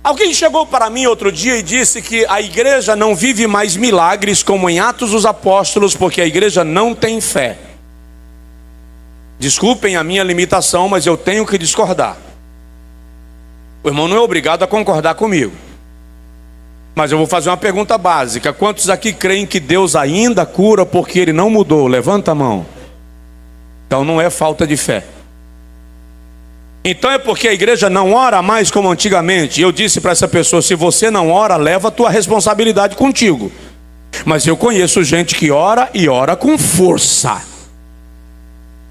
Alguém chegou para mim outro dia e disse que a igreja não vive mais milagres como em Atos dos Apóstolos, porque a igreja não tem fé. Desculpem a minha limitação, mas eu tenho que discordar. O irmão não é obrigado a concordar comigo, mas eu vou fazer uma pergunta básica. Quantos aqui creem que Deus ainda cura porque Ele não mudou? Levanta a mão. Então não é falta de fé. Então é porque a igreja não ora mais como antigamente. Eu disse para essa pessoa: se você não ora, leva a tua responsabilidade contigo. Mas eu conheço gente que ora e ora com força.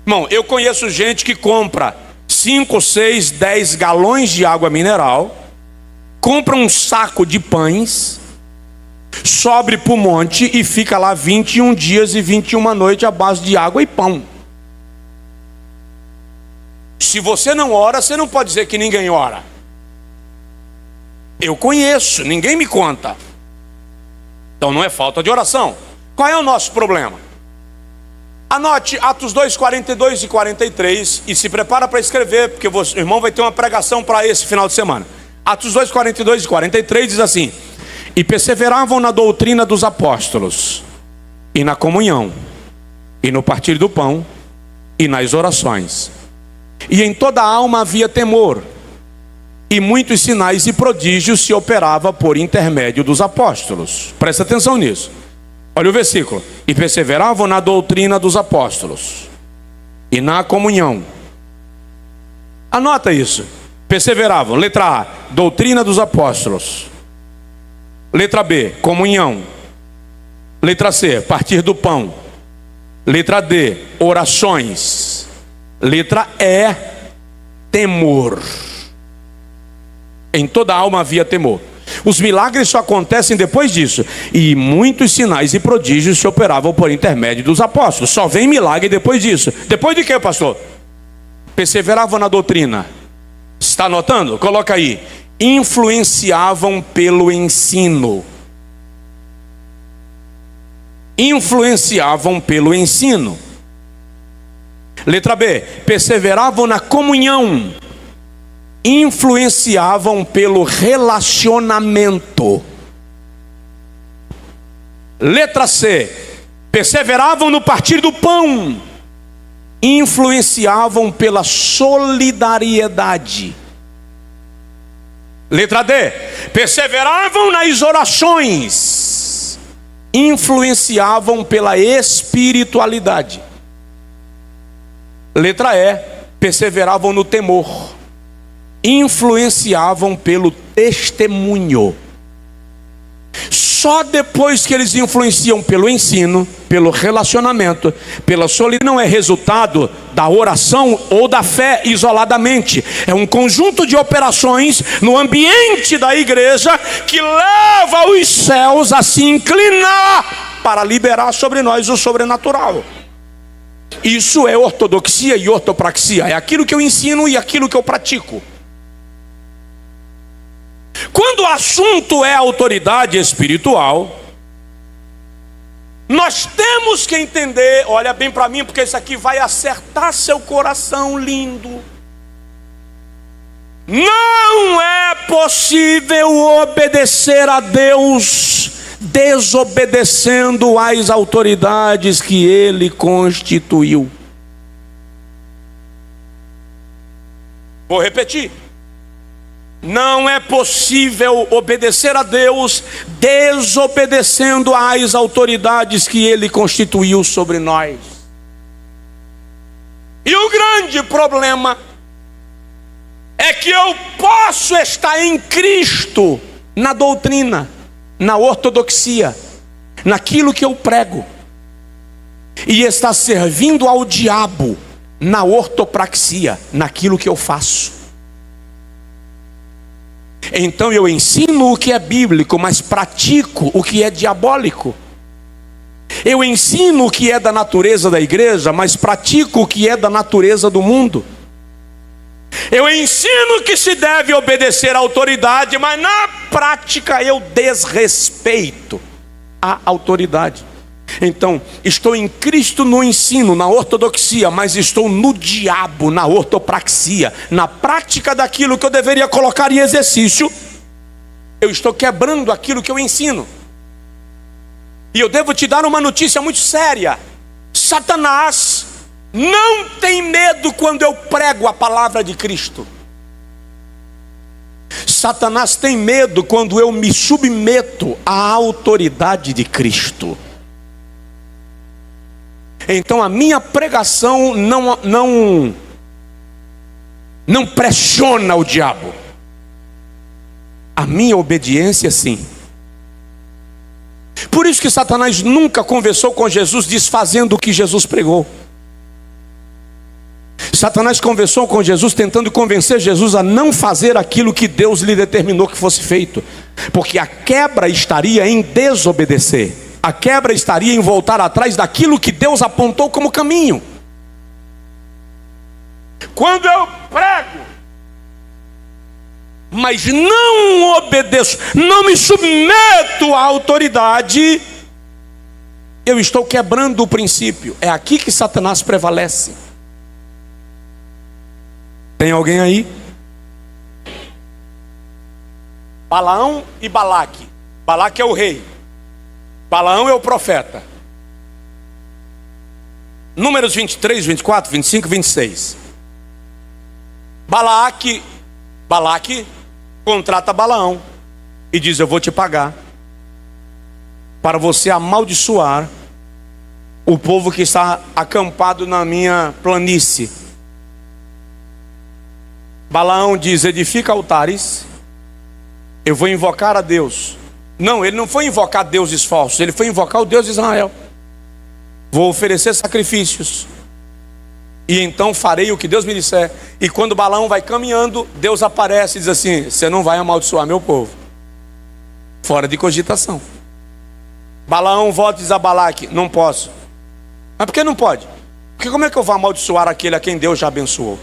Irmão, eu conheço gente que compra 5, 6, 10 galões de água mineral, compra um saco de pães, sobe para o monte e fica lá 21 dias e 21 noites à base de água e pão. Se você não ora, você não pode dizer que ninguém ora. Eu conheço, ninguém me conta. Então não é falta de oração. Qual é o nosso problema? Anote Atos 2, 42 e 43 e se prepara para escrever, porque o irmão vai ter uma pregação para esse final de semana. Atos 2, 42 e 43 diz assim: e perseveravam na doutrina dos apóstolos, e na comunhão, e no partir do pão, e nas orações. E em toda a alma havia temor, e muitos sinais e prodígios se operava por intermédio dos apóstolos. Presta atenção nisso. Olha o versículo. E perseveravam na doutrina dos apóstolos e na comunhão. Anota isso. Perseveravam. Letra A, doutrina dos apóstolos. Letra B, comunhão. Letra C, partir do pão. Letra D, orações. Letra E, temor. Em toda a alma havia temor. Os milagres só acontecem depois disso. E muitos sinais e prodígios se operavam por intermédio dos apóstolos. Só vem milagre depois disso. Depois de quê, pastor? Perseveravam na doutrina. Está anotando? Coloca aí. Influenciavam pelo ensino. Influenciavam pelo ensino. Letra B. Perseveravam na comunhão. Influenciavam pelo relacionamento. Letra C. Perseveravam no partir do pão. Influenciavam pela solidariedade. Letra D. Perseveravam nas orações. Influenciavam pela espiritualidade. Letra E. Perseveravam no temor. Influenciavam pelo testemunho. Só depois que eles influenciam pelo ensino, pelo relacionamento, pela solidariedade, não é resultado da oração ou da fé isoladamente. É um conjunto de operações no ambiente da igreja que leva os céus a se inclinar para liberar sobre nós o sobrenatural. Isso é ortodoxia e ortopraxia. É aquilo que eu ensino e aquilo que eu pratico. Quando o assunto é autoridade espiritual, nós temos que entender, olha bem para mim, porque isso aqui vai acertar seu coração lindo. Não é possível obedecer a Deus desobedecendo às autoridades que Ele constituiu. Vou repetir. Não é possível obedecer a Deus desobedecendo às autoridades que Ele constituiu sobre nós. E o grande problema é que eu posso estar em Cristo, na doutrina, na ortodoxia, naquilo que eu prego, e estar servindo ao diabo na ortopraxia, naquilo que eu faço. Então eu ensino o que é bíblico, mas pratico o que é diabólico. Eu ensino o que é da natureza da igreja, mas pratico o que é da natureza do mundo. Eu ensino que se deve obedecer à autoridade, mas na prática eu desrespeito a autoridade. Então, estou em Cristo no ensino, na ortodoxia, mas estou no diabo, na ortopraxia, na prática daquilo que eu deveria colocar em exercício. Eu estou quebrando aquilo que eu ensino. E eu devo te dar uma notícia muito séria: Satanás não tem medo quando eu prego a palavra de Cristo. Satanás tem medo quando eu me submeto à autoridade de Cristo. Então a minha pregação não pressiona o diabo. A minha obediência, sim. Por isso que Satanás nunca conversou com Jesus desfazendo o que Jesus pregou. Satanás conversou com Jesus tentando convencer Jesus a não fazer aquilo que Deus lhe determinou que fosse feito, porque a quebra estaria em desobedecer. A quebra estaria em voltar atrás daquilo que Deus apontou como caminho. Quando eu prego, mas não obedeço, não me submeto à autoridade, eu estou quebrando o princípio. É aqui que Satanás prevalece. Tem alguém aí? Balaão e Balaque. Balaque é o rei, Balaão é o profeta. Números 23, 24, 25, 26. Balaque contrata Balaão e diz: eu vou te pagar para você amaldiçoar o povo que está acampado na minha planície. Balaão diz: edifica altares, eu vou invocar a Deus. Não, ele não foi invocar deuses falsos, ele foi invocar o Deus de Israel. Vou oferecer sacrifícios, e então farei o que Deus me disser. E quando Balaão vai caminhando, Deus aparece e diz assim: você não vai amaldiçoar meu povo. Fora de cogitação. Balaão volta e diz a Balaque: não posso. Mas por que não pode? Porque como é que eu vou amaldiçoar aquele a quem Deus já abençoou?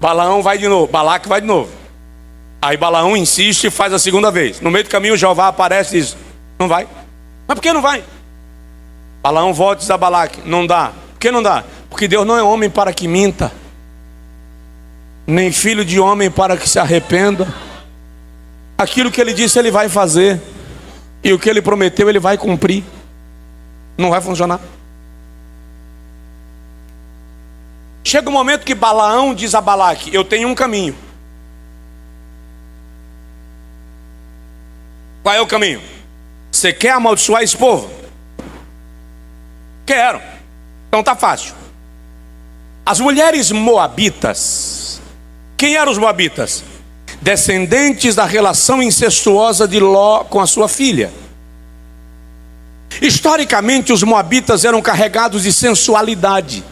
Balaão vai de novo, Balaque vai de novo. Aí Balaão insiste e faz a segunda vez. No meio do caminho Jeová aparece e diz: não vai. Mas por que não vai? Balaão volta e diz a Balaque: não dá. Por que não dá? Porque Deus não é homem para que minta, nem filho de homem para que se arrependa. Aquilo que ele disse ele vai fazer, e o que ele prometeu ele vai cumprir. Não vai funcionar. Chega um momento que Balaão diz a Balaque: eu tenho um caminho. Qual é o caminho? Você quer amaldiçoar esse povo? Quero. Então tá fácil. As mulheres moabitas. Quem eram os moabitas? Descendentes da relação incestuosa de Ló com a sua filha. Historicamente os moabitas eram carregados de sensualidade.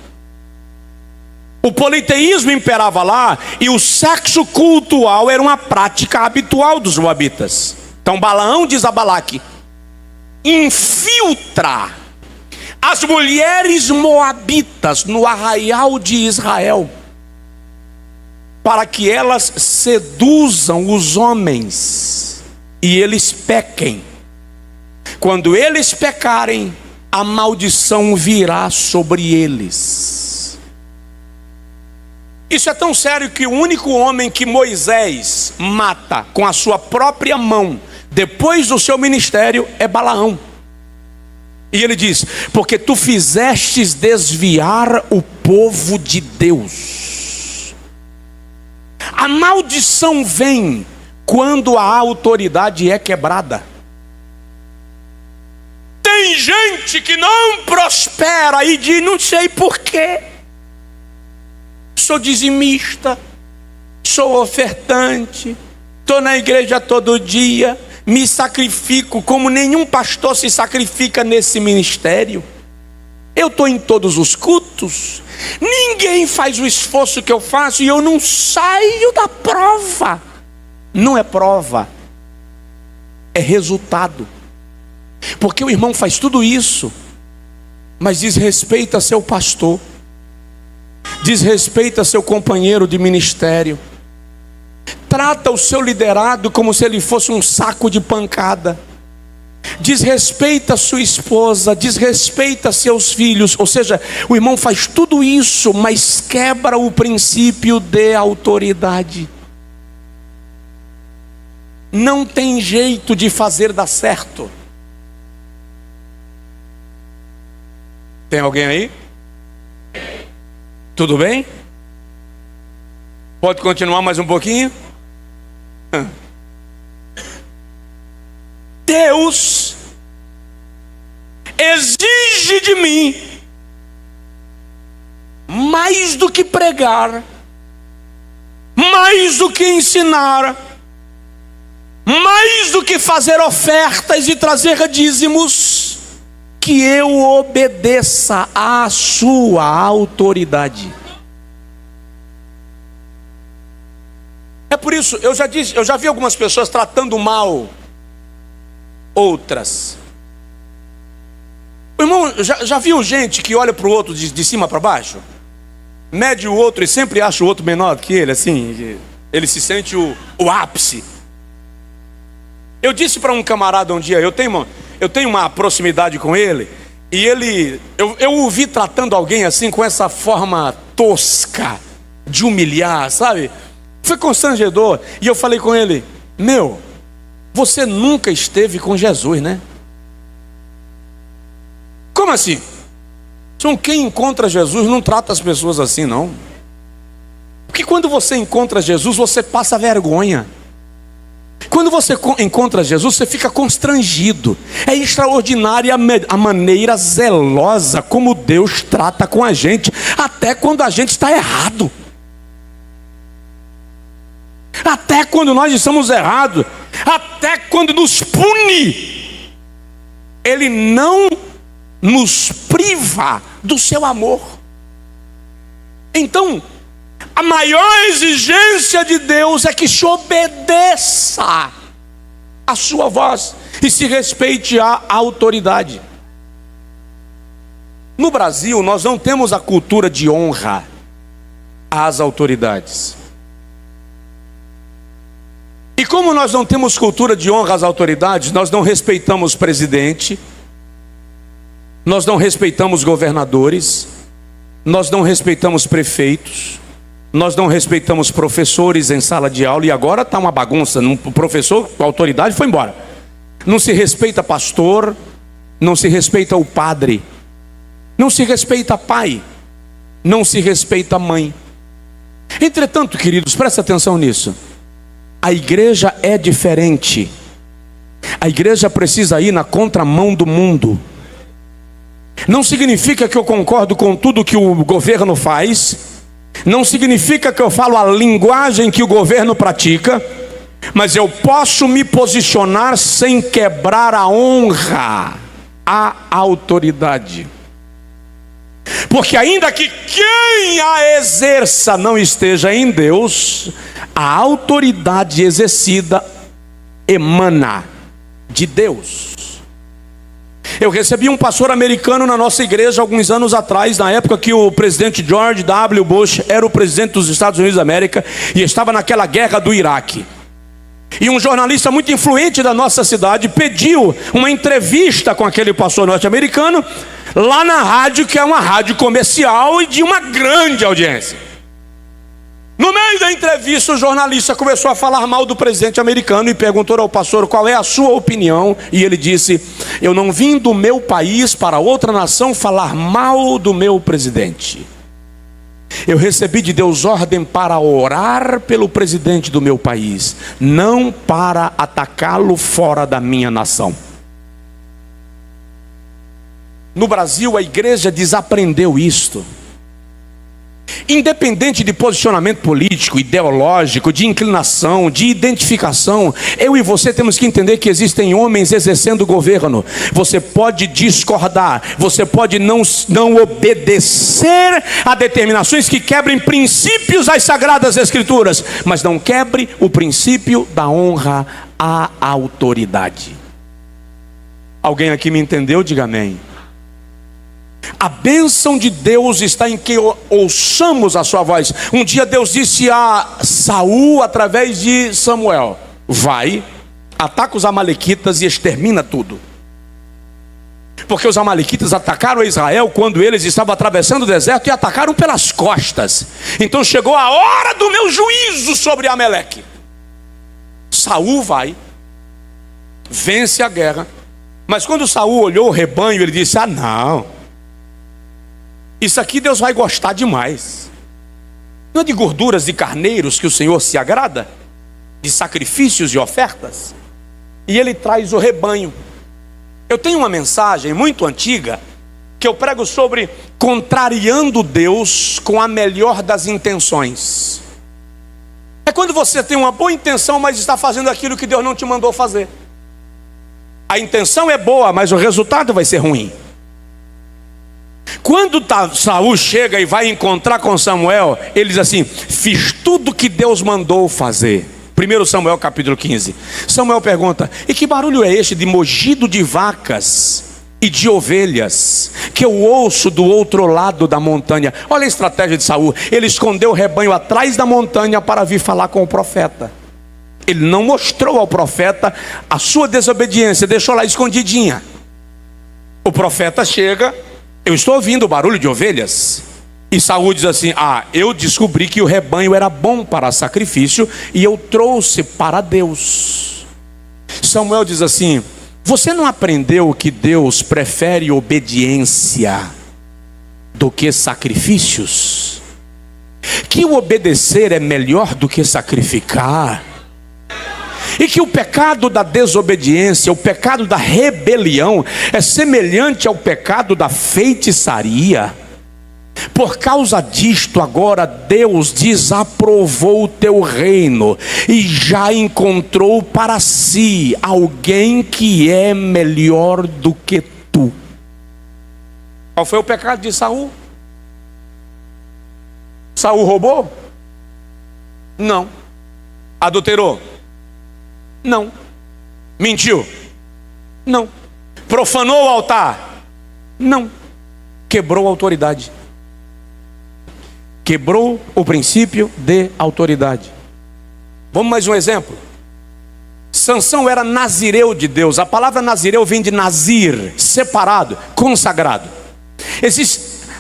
O politeísmo imperava lá, e o sexo cultual era uma prática habitual dos moabitas. Então Balaão diz a Balaque: infiltra as mulheres moabitas no arraial de Israel, para que elas seduzam os homens e eles pequem. Quando eles pecarem, a maldição virá sobre eles. Isso é tão sério que o único homem que Moisés mata com a sua própria mão depois do seu ministério é Balaão. E ele diz: porque tu fizestes desviar o povo de Deus. A maldição vem quando a autoridade é quebrada. Tem gente que não prospera e diz: não sei porquê. Sou dizimista, sou ofertante, estou na igreja todo dia, me sacrifico como nenhum pastor se sacrifica nesse ministério. Eu estou em todos os cultos, ninguém faz o esforço que eu faço e eu não saio da prova. não é prova, é resultado. Porque o irmão faz tudo isso, mas desrespeita seu pastor, desrespeita seu companheiro de ministério, trata o seu liderado como se ele fosse um saco de pancada, desrespeita sua esposa, desrespeita seus filhos. Ou seja, o irmão faz tudo isso, mas quebra o princípio de autoridade. Não tem jeito de fazer dar certo. Tem alguém aí? Tudo bem? Pode continuar mais um pouquinho? Deus exige de mim mais do que pregar, mais do que ensinar, mais do que fazer ofertas e trazer dízimos, que eu obedeça à sua autoridade. É por isso, eu já vi algumas pessoas tratando mal outras. O irmão, já viu gente que olha para o outro de cima para baixo? Mede o outro e sempre acha o outro menor que ele, assim, ele se sente o ápice. Eu disse para um camarada um dia, eu tenho uma proximidade com ele, e eu o vi tratando alguém assim, com essa forma tosca de humilhar, sabe? Foi constrangedor. E eu falei com ele: você nunca esteve com Jesus, né? Como assim? Quem encontra Jesus não trata as pessoas assim, não. Porque quando você encontra Jesus, você passa vergonha. Quando você encontra Jesus, você fica constrangido. É extraordinária a maneira zelosa como Deus trata com a gente, até quando a gente está errado. Até quando nós estamos errados, até quando nos pune, Ele não nos priva do seu amor. Então, a maior exigência de Deus é que se obedeça a sua voz e se respeite a autoridade. No Brasil, nós não temos a cultura de honra às autoridades. E como nós não temos cultura de honra às autoridades, nós não respeitamos presidente, nós não respeitamos governadores, nós não respeitamos prefeitos, nós não respeitamos professores em sala de aula. E agora está uma bagunça, o professor, a autoridade foi embora. Não se respeita pastor, não se respeita o padre, não se respeita pai, não se respeita mãe. Entretanto, queridos, presta atenção nisso. A igreja é diferente. A igreja precisa ir na contramão do mundo. Não significa que eu concordo com tudo que o governo faz, não significa que eu falo a linguagem que o governo pratica, mas eu posso me posicionar sem quebrar a honra à autoridade. Porque ainda que quem a exerça não esteja em Deus, a autoridade exercida emana de Deus. Eu recebi um pastor americano na nossa igreja alguns anos atrás, na época que o presidente George W. Bush era o presidente dos Estados Unidos da América e estava naquela guerra do Iraque. E um jornalista muito influente da nossa cidade pediu uma entrevista com aquele pastor norte-americano lá na rádio, que é uma rádio comercial e de uma grande audiência. No meio da entrevista, o jornalista começou a falar mal do presidente americano e perguntou ao pastor qual é a sua opinião. E ele disse: eu não vim do meu país para outra nação falar mal do meu presidente. Eu recebi de Deus ordem para orar pelo presidente do meu país, não para atacá-lo fora da minha nação. No Brasil, a igreja desaprendeu isto. Independente de posicionamento político, ideológico, de inclinação, de identificação, eu e você temos que entender que existem homens exercendo o governo. Você pode discordar, você pode não obedecer a determinações que quebrem princípios das Sagradas Escrituras, mas não quebre o princípio da honra à autoridade. Alguém aqui me entendeu? Diga amém. A bênção de Deus está em que ouçamos a sua voz. Um dia Deus disse a Saul através de Samuel: vai, ataca os amalequitas e extermina tudo. Porque os amalequitas atacaram Israel quando eles estavam atravessando o deserto e atacaram pelas costas. Então chegou a hora do meu juízo sobre Amaleque. Saul vai, vence a guerra. Mas quando Saul olhou o rebanho, ele disse: ah não, isso aqui Deus vai gostar demais. Não é de gorduras de carneiros que o Senhor se agrada? De sacrifícios e ofertas? E ele traz o rebanho. Eu tenho uma mensagem muito antiga que eu prego sobre contrariando Deus com a melhor das intenções. É quando você tem uma boa intenção, mas está fazendo aquilo que Deus não te mandou fazer. A intenção é boa, mas o resultado vai ser ruim. Quando Saul chega e vai encontrar com Samuel, ele diz assim: fiz tudo que Deus mandou fazer. 1 Samuel capítulo 15. Samuel pergunta: e que barulho é este de mugido de vacas e de ovelhas que eu ouço do outro lado da montanha? Olha a estratégia de Saul. Ele escondeu o rebanho atrás da montanha para vir falar com o profeta. Ele não mostrou ao profeta a sua desobediência, deixou lá escondidinha. O profeta chega: eu estou ouvindo o barulho de ovelhas. E Saul diz assim: ah, eu descobri que o rebanho era bom para sacrifício e eu trouxe para Deus. Samuel diz assim: você não aprendeu que Deus prefere obediência do que sacrifícios? Que o obedecer é melhor do que sacrificar? E que o pecado da desobediência, o pecado da rebelião é semelhante ao pecado da feitiçaria. Por causa disto, agora Deus desaprovou o teu reino e já encontrou para si alguém que é melhor do que tu. Qual foi o pecado de Saul? Saul roubou? Não. Adulterou? Não. Mentiu? Não. Profanou o altar? Não. Quebrou a autoridade. Quebrou o princípio de autoridade. Vamos mais um exemplo. Sansão era nazireu de Deus. A palavra nazireu vem de nazir, separado, consagrado.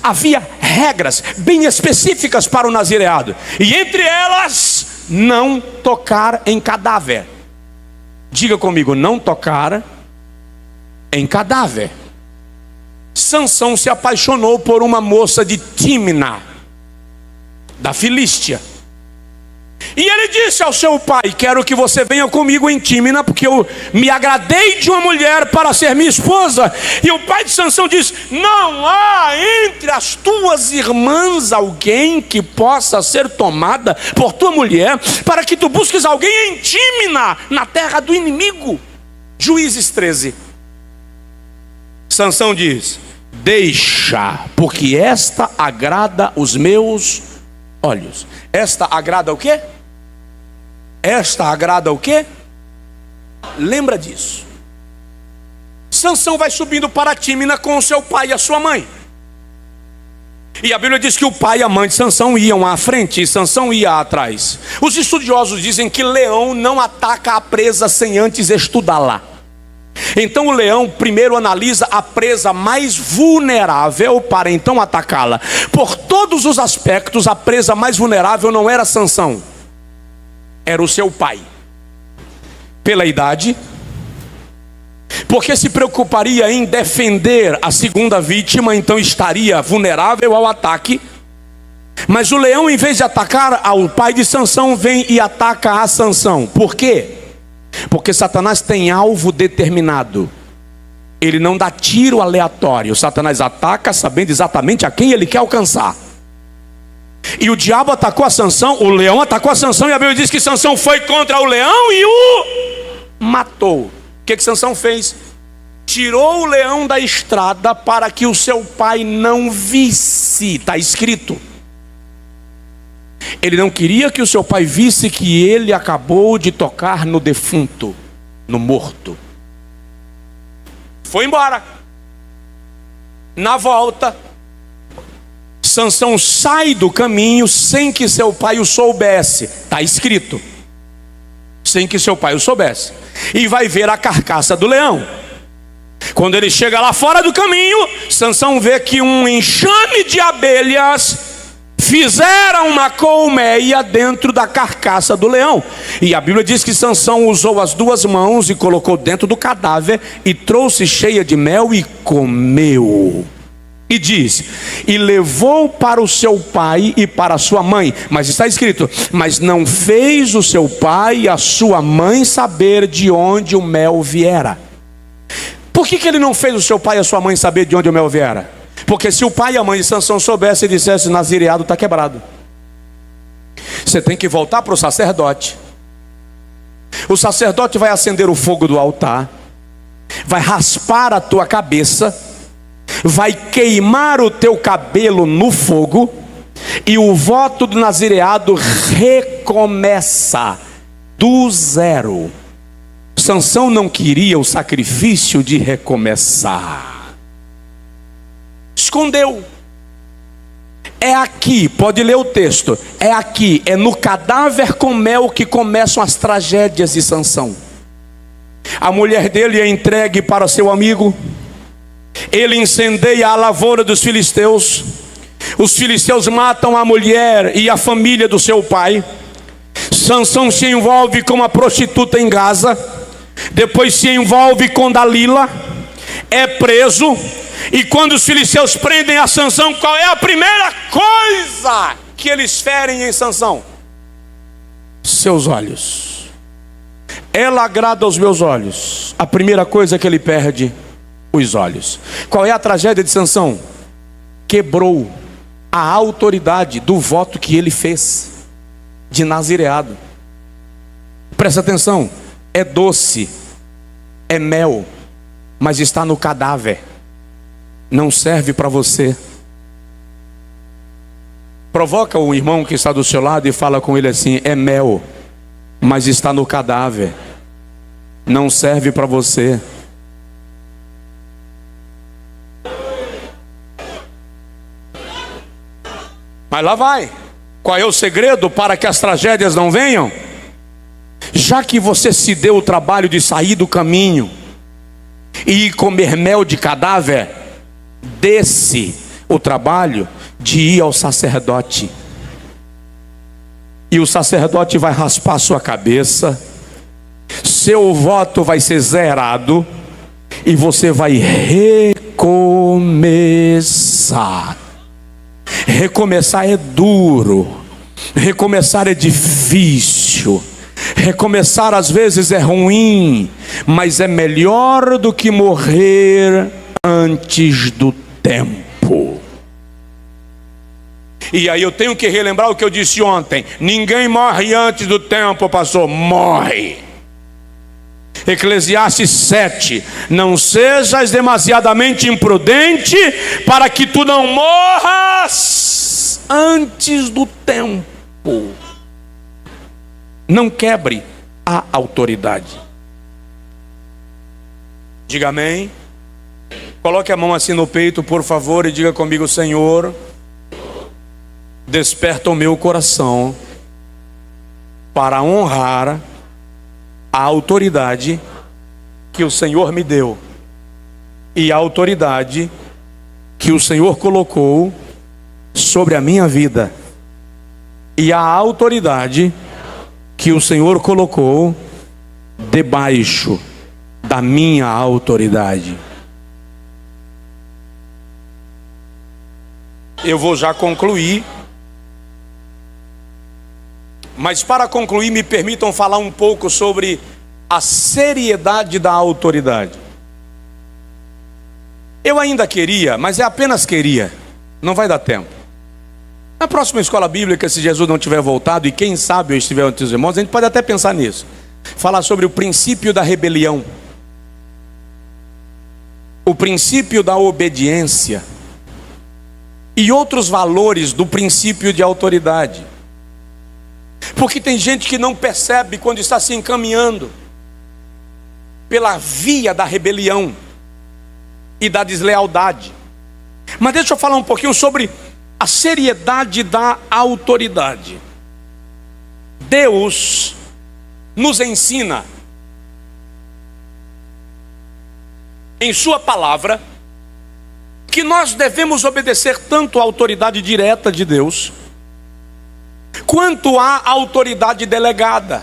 Havia regras bem específicas para o nazireado. E entre elas, não tocar em cadáver. Diga comigo: não tocar em cadáver. Sansão se apaixonou por uma moça de Tímina, da Filístia. E ele disse ao seu pai: quero que você venha comigo em Tímina, porque eu me agradei de uma mulher para ser minha esposa. E o pai de Sansão disse: não há entre as tuas irmãs alguém que possa ser tomada por tua mulher, para que tu busques alguém em Tímina, na terra do inimigo. Juízes 13. Sansão diz: deixa, porque esta agrada os meus olhos. Esta agrada o quê? Esta agrada o quê? Lembra disso. Sansão vai subindo para Tímina com o seu pai e a sua mãe. E a Bíblia diz que o pai e a mãe de Sansão iam à frente e Sansão ia atrás. Os estudiosos dizem que leão não ataca a presa sem antes estudá-la. Então o leão primeiro analisa a presa mais vulnerável para então atacá-la. Por todos os aspectos, a presa mais vulnerável não era Sansão, era o seu pai. Pela idade, porque se preocuparia em defender a segunda vítima, então estaria vulnerável ao ataque. Mas o leão, em vez de atacar ao pai de Sansão, vem e ataca a Sansão. Por quê? Porque Satanás tem alvo determinado. Ele não dá tiro aleatório. Satanás ataca sabendo exatamente a quem ele quer alcançar. E o diabo atacou a Sansão, o leão atacou a Sansão, e a Bíblia diz que Sansão foi contra o leão e o matou. O que Sansão fez? Tirou o leão da estrada para que o seu pai não visse. Está escrito. Ele não queria que o seu pai visse que ele acabou de tocar no defunto, no morto. Foi embora. Na volta, Sansão sai do caminho sem que seu pai o soubesse. Está escrito. Sem que seu pai o soubesse. E vai ver a carcaça do leão. Quando ele chega lá fora do caminho, Sansão vê que um enxame de abelhas fizeram uma colmeia dentro da carcaça do leão. E a Bíblia diz que Sansão usou as duas mãos e colocou dentro do cadáver e trouxe cheia de mel e comeu. E diz, e levou para o seu pai e para a sua mãe. Mas está escrito, mas não fez o seu pai e a sua mãe saber de onde o mel viera. Por que ele não fez o seu pai e a sua mãe saber de onde o mel viera? Porque se o pai e a mãe de Sansão soubessem e dissessem, nazireado está quebrado, você tem que voltar para o sacerdote. O sacerdote vai acender o fogo do altar, vai raspar a tua cabeça, vai queimar o teu cabelo no fogo, e o voto do nazireado recomeça do zero. Sansão não queria o sacrifício de recomeçar. Escondeu. É aqui, pode ler o texto. É aqui, é no cadáver com mel que começam as tragédias de Sansão. A mulher dele é entregue para seu amigo. Ele incendeia a lavoura dos filisteus. Os filisteus matam a mulher e a família do seu pai. Sansão se envolve com uma prostituta em Gaza. Depois se envolve com Dalila, é preso. E quando os filisteus prendem a Sansão, qual é a primeira coisa que eles ferem em Sansão? Seus olhos. Ela agrada aos meus olhos. A primeira coisa que ele perde, os olhos. Qual é a tragédia de Sansão? Quebrou a autoridade do voto que ele fez de nazireado. Presta atenção. É doce, é mel, mas está no cadáver, não serve para você. Provoca o irmão que está do seu lado e fala com ele assim: é mel, mas está no cadáver, não serve para você. Mas lá vai. Qual é o segredo para que as tragédias não venham? Já que você se deu o trabalho de sair do caminho e ir comer mel de cadáver, dê-se o trabalho de ir ao sacerdote. E o sacerdote vai raspar sua cabeça, seu voto vai ser zerado e você vai recomeçar. Recomeçar é duro, recomeçar é difícil. Recomeçar às vezes é ruim, mas é melhor do que morrer antes do tempo. E aí eu tenho que relembrar o que eu disse ontem: ninguém morre antes do tempo, pastor. Morre. Eclesiastes 7: não sejas demasiadamente imprudente, para que tu não morras antes do tempo. Não quebre a autoridade. Diga amém. Coloque a mão assim no peito, por favor, e diga comigo: Senhor, desperta o meu coração para honrar a autoridade que o Senhor me deu e a autoridade que o Senhor colocou sobre a minha vida, e a autoridade que o Senhor colocou debaixo da minha autoridade. Eu vou já concluir, mas para concluir, me permitam falar um pouco sobre a seriedade da autoridade. Eu ainda queria, mas é apenas queria, não vai dar tempo. Na próxima escola bíblica, se Jesus não tiver voltado, e quem sabe eu estiver entre os irmãos, a gente pode até pensar nisso. Falar sobre o princípio da rebelião, o princípio da obediência e outros valores do princípio de autoridade. Porque tem gente que não percebe quando está se encaminhando pela via da rebelião e da deslealdade. Mas deixa eu falar um pouquinho sobre a seriedade da autoridade. Deus nos ensina em sua palavra que nós devemos obedecer tanto à autoridade direta de Deus, quanto à autoridade delegada.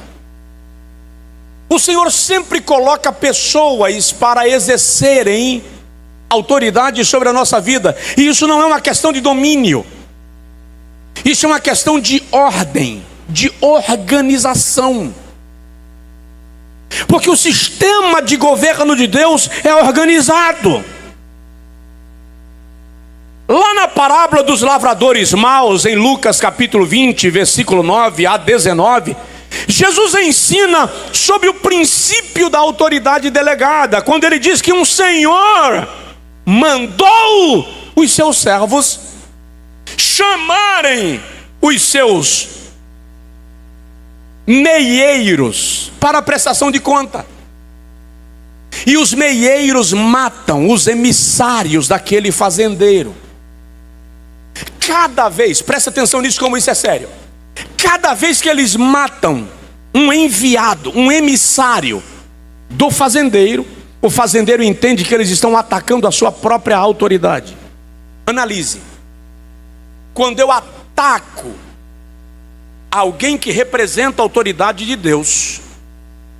O Senhor sempre coloca pessoas para exercerem autoridade sobre a nossa vida, e isso não é uma questão de domínio, isso é uma questão de ordem, de organização. Porque o sistema de governo de Deus é organizado. Lá na parábola dos lavradores maus, em Lucas capítulo 20, versículo 9 a 19, Jesus ensina sobre o princípio da autoridade delegada, quando ele diz que um senhor mandou os seus servos chamarem os seus meieiros para a prestação de conta. E os meieiros matam os emissários daquele fazendeiro. Cada vez, presta atenção nisso, como isso é sério. Cada vez que eles matam um enviado, um emissário do fazendeiro, o fazendeiro entende que eles estão atacando a sua própria autoridade. Analise. Quando eu ataco alguém que representa a autoridade de Deus,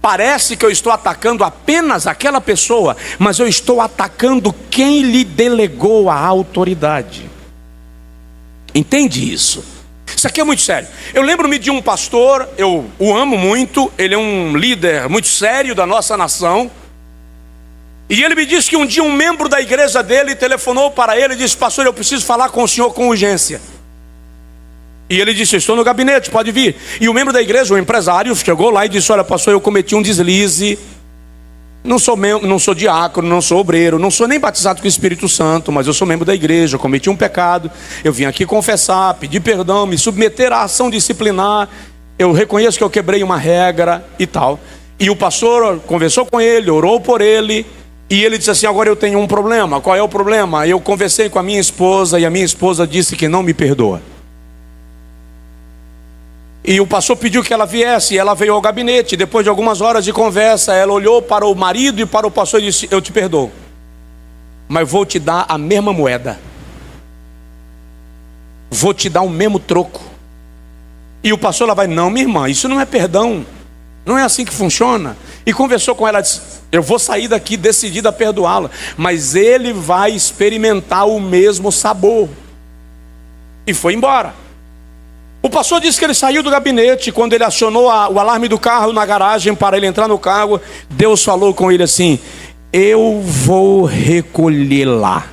parece que eu estou atacando apenas aquela pessoa, mas eu estou atacando quem lhe delegou a autoridade. Entende isso? Isso aqui é muito sério. Eu lembro-me de um pastor, eu o amo muito, ele é um líder muito sério da nossa nação. E ele me disse que um dia um membro da igreja dele telefonou para ele e disse: pastor, eu preciso falar com o senhor com urgência. E ele disse: eu estou no gabinete, pode vir. E o membro da igreja, o empresário, chegou lá e disse: olha, pastor, eu cometi um deslize. Não sou diácono, não sou obreiro, não sou nem batizado com o Espírito Santo, mas eu sou membro da igreja, eu cometi um pecado. Eu vim aqui confessar, pedir perdão, me submeter à ação disciplinar. Eu reconheço que eu quebrei uma regra e tal. E o pastor conversou com ele, orou por ele. E ele disse assim: agora eu tenho um problema. Qual é o problema? Eu conversei com a minha esposa e a minha esposa disse que não me perdoa. E o pastor pediu que ela viesse, e ela veio ao gabinete. Depois de algumas horas de conversa, ela olhou para o marido e para o pastor e disse: eu te perdoo, mas vou te dar a mesma moeda, vou te dar o mesmo troco. E o pastor lá vai: não, minha irmã, isso não é perdão, não é assim que funciona. E conversou com ela, disse: eu vou sair daqui decidida a perdoá-la, mas ele vai experimentar o mesmo sabor. E foi embora. O pastor disse que ele saiu do gabinete. Quando ele acionou o alarme do carro na garagem para ele entrar no carro, Deus falou com ele assim: eu vou recolher lá.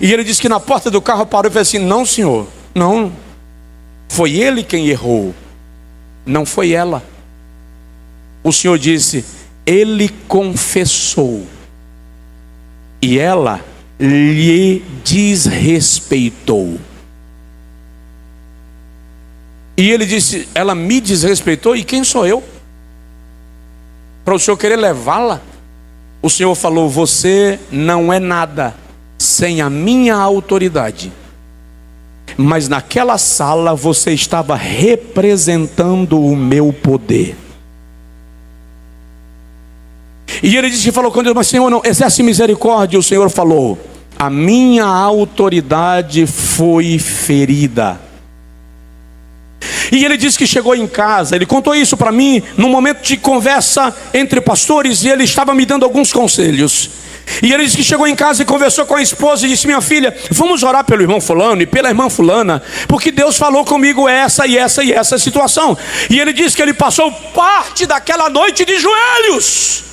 E ele disse que na porta do carro parou e falou assim: não, senhor, não, foi ele quem errou, não foi ela. O senhor disse: ele confessou e ela lhe desrespeitou. E ele disse: ela me desrespeitou, e quem sou eu para o senhor querer levá-la? O senhor falou: você não é nada sem a minha autoridade. Mas naquela sala você estava representando o meu poder. E ele disse, falou com Deus: mas Senhor, não exerce misericórdia. O Senhor falou: a minha autoridade foi ferida. E ele disse que chegou em casa, ele contou isso para mim num momento de conversa entre pastores, e ele estava me dando alguns conselhos. E ele disse que chegou em casa e conversou com a esposa e disse: minha filha, vamos orar pelo irmão fulano e pela irmã fulana, porque Deus falou comigo essa e essa e essa situação. E ele disse que ele passou parte daquela noite de joelhos.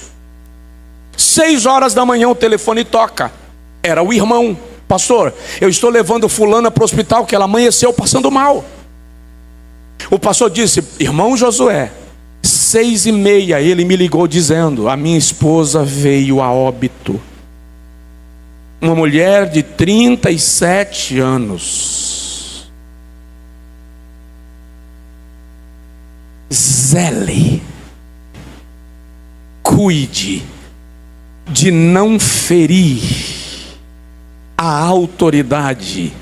6 horas da manhã o telefone toca. Era o irmão. Pastor, eu estou levando fulana para o hospital que ela amanheceu passando mal. O pastor disse: irmão Josué, 6h30 ele me ligou dizendo: a minha esposa veio a óbito. Uma mulher de 37 anos. Zele, cuide de não ferir a autoridade,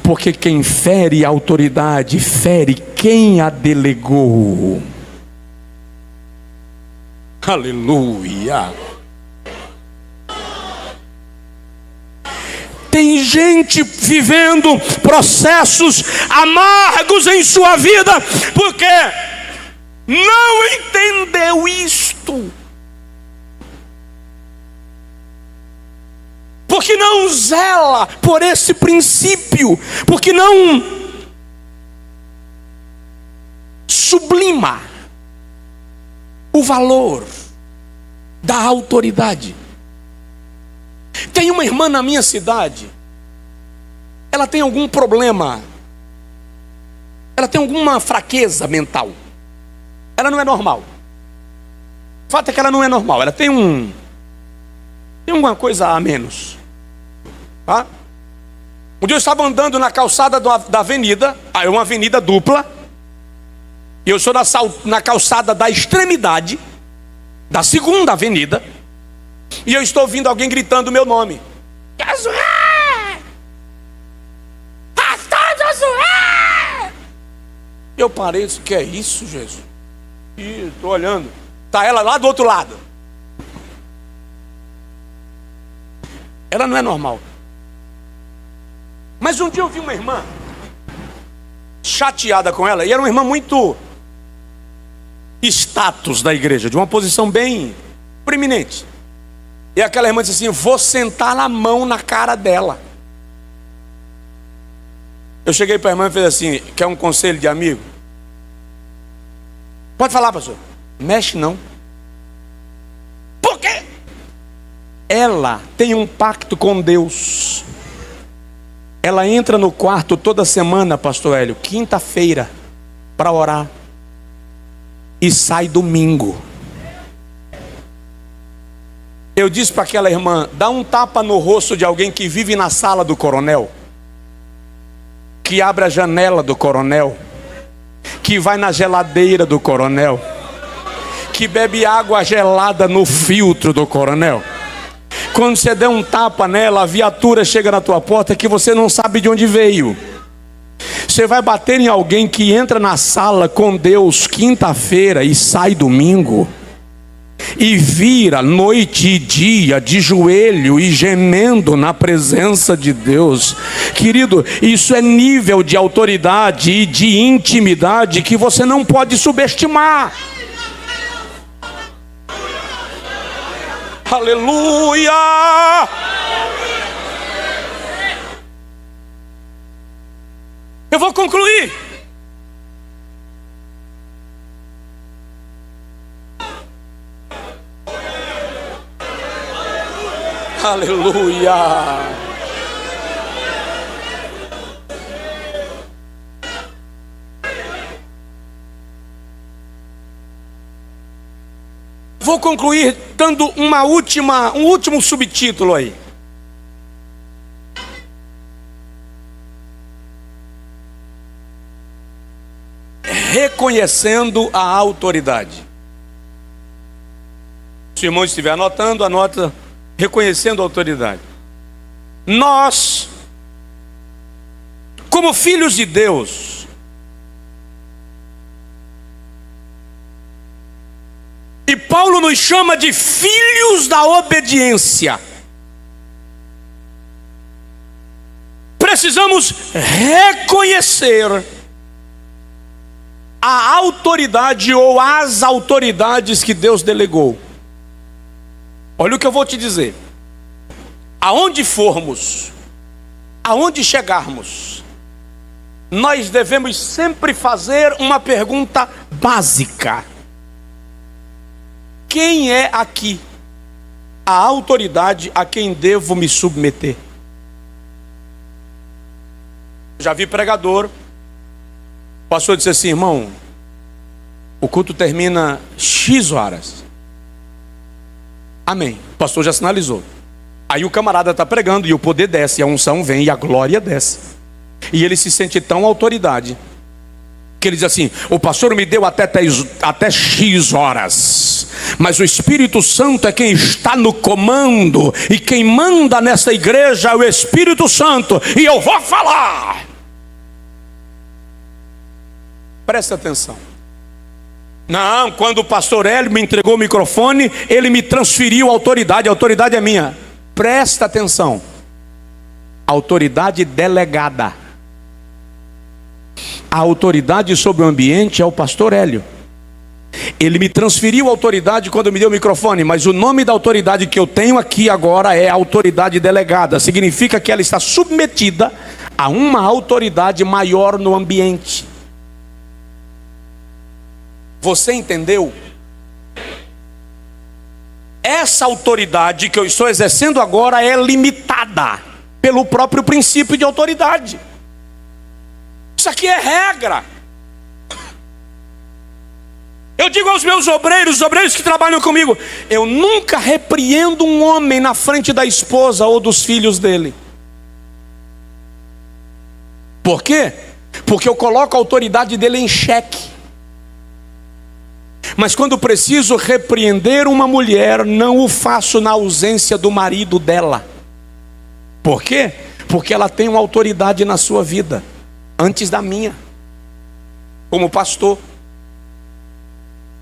porque quem fere a autoridade fere quem a delegou. Aleluia. Tem gente vivendo processos amargos em sua vida porque não entendeu isto, porque não zela por esse princípio, porque não sublima o valor da autoridade. Tem uma irmã na minha cidade, ela tem algum problema, ela tem alguma fraqueza mental, ela não é normal. O fato é que ela não é normal, ela tem alguma coisa a menos, tá? Um dia eu estava andando na calçada da avenida, é uma avenida dupla, e eu sou na calçada da extremidade, da segunda avenida, e eu estou ouvindo alguém gritando o meu nome: Josué! Pastor Josué! Eu parei e disse: que é isso, Jesus? E estou olhando, está ela lá do outro lado. Ela não é normal. Mas um dia eu vi uma irmã chateada com ela, e era uma irmã muito status da igreja, de uma posição bem preeminente. E aquela irmã disse assim: vou sentar na mão na cara dela. Eu cheguei para a irmã e falei assim: quer um conselho de amigo? Pode falar, pastor. Mexe não. Por quê? Ela tem um pacto com Deus. Ela entra no quarto toda semana, pastor Hélio, quinta-feira, para orar, e sai domingo. Eu disse para aquela irmã: dá um tapa no rosto de alguém que vive na sala do coronel, que abre a janela do coronel, que vai na geladeira do coronel, que bebe água gelada no filtro do coronel. Quando você der um tapa nela, a viatura chega na tua porta que você não sabe de onde veio. Você vai bater em alguém que entra na sala com Deus quinta-feira e sai domingo, e vira noite e dia de joelho e gemendo na presença de Deus. Querido, isso é nível de autoridade e de intimidade que você não pode subestimar. Aleluia! Eu vou concluir. Aleluia! Vou concluir dando um último subtítulo aí. Reconhecendo a autoridade. Se o irmão estiver anotando, anota: reconhecendo a autoridade. Nós, como filhos de Deus, e Paulo nos chama de filhos da obediência, precisamos reconhecer a autoridade ou as autoridades que Deus delegou. Olha o que eu vou te dizer: aonde formos, aonde chegarmos, nós devemos sempre fazer uma pergunta básica: quem é aqui a autoridade a quem devo me submeter? Já vi pregador. O pastor disse assim: irmão, o culto termina X horas. Amém. O pastor já sinalizou. Aí o camarada está pregando e o poder desce, a unção vem e a glória desce. E ele se sente tão autoridade que ele diz assim: o pastor me deu até X horas, mas o Espírito Santo é quem está no comando, e quem manda nessa igreja é o Espírito Santo, e eu vou falar. Presta atenção. Não, quando o pastor Hélio me entregou o microfone, ele me transferiu a autoridade é minha. Presta atenção. Autoridade delegada. A autoridade sobre o ambiente é o pastor Hélio. Ele me transferiu a autoridade quando me deu o microfone, mas o nome da autoridade que eu tenho aqui agora é autoridade delegada. Significa que ela está submetida a uma autoridade maior no ambiente. Você entendeu? Essa autoridade que eu estou exercendo agora é limitada pelo próprio princípio de autoridade. Isso aqui é regra. Eu digo aos meus obreiros, os obreiros que trabalham comigo: eu nunca repreendo um homem na frente da esposa ou dos filhos dele. Por quê? Porque eu coloco a autoridade dele em xeque. Mas quando preciso repreender uma mulher, não o faço na ausência do marido dela. Por quê? Porque ela tem uma autoridade na sua vida antes da minha, como pastor.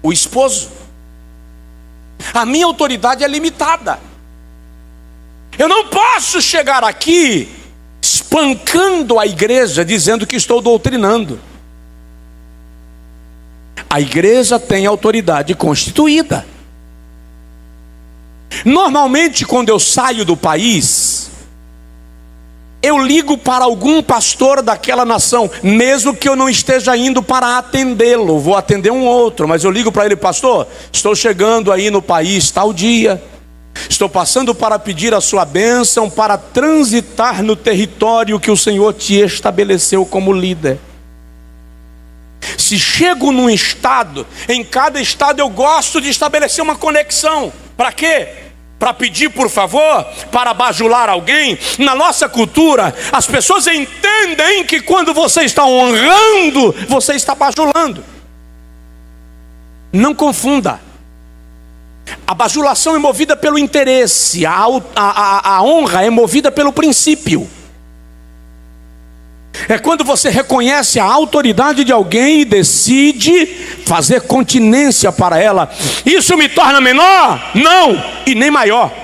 O esposo, a minha autoridade é limitada. Eu não posso chegar aqui espancando a igreja dizendo que estou doutrinando. A igreja tem autoridade constituída. Normalmente, quando eu saio do país, eu ligo para algum pastor daquela nação, mesmo que eu não esteja indo para atendê-lo. Vou atender um outro, mas eu ligo para ele: pastor, estou chegando aí no país tal dia, estou passando para pedir a sua bênção para transitar no território que o Senhor te estabeleceu como líder. Se chego num estado, em cada estado eu gosto de estabelecer uma conexão. Para quê? Para pedir por favor, para bajular alguém. Na nossa cultura, as pessoas entendem que quando você está honrando, você está bajulando. Não confunda. A bajulação é movida pelo interesse, a honra é movida pelo princípio. É quando você reconhece a autoridade de alguém e decide fazer continência para ela. Isso me torna menor? Não, e nem maior.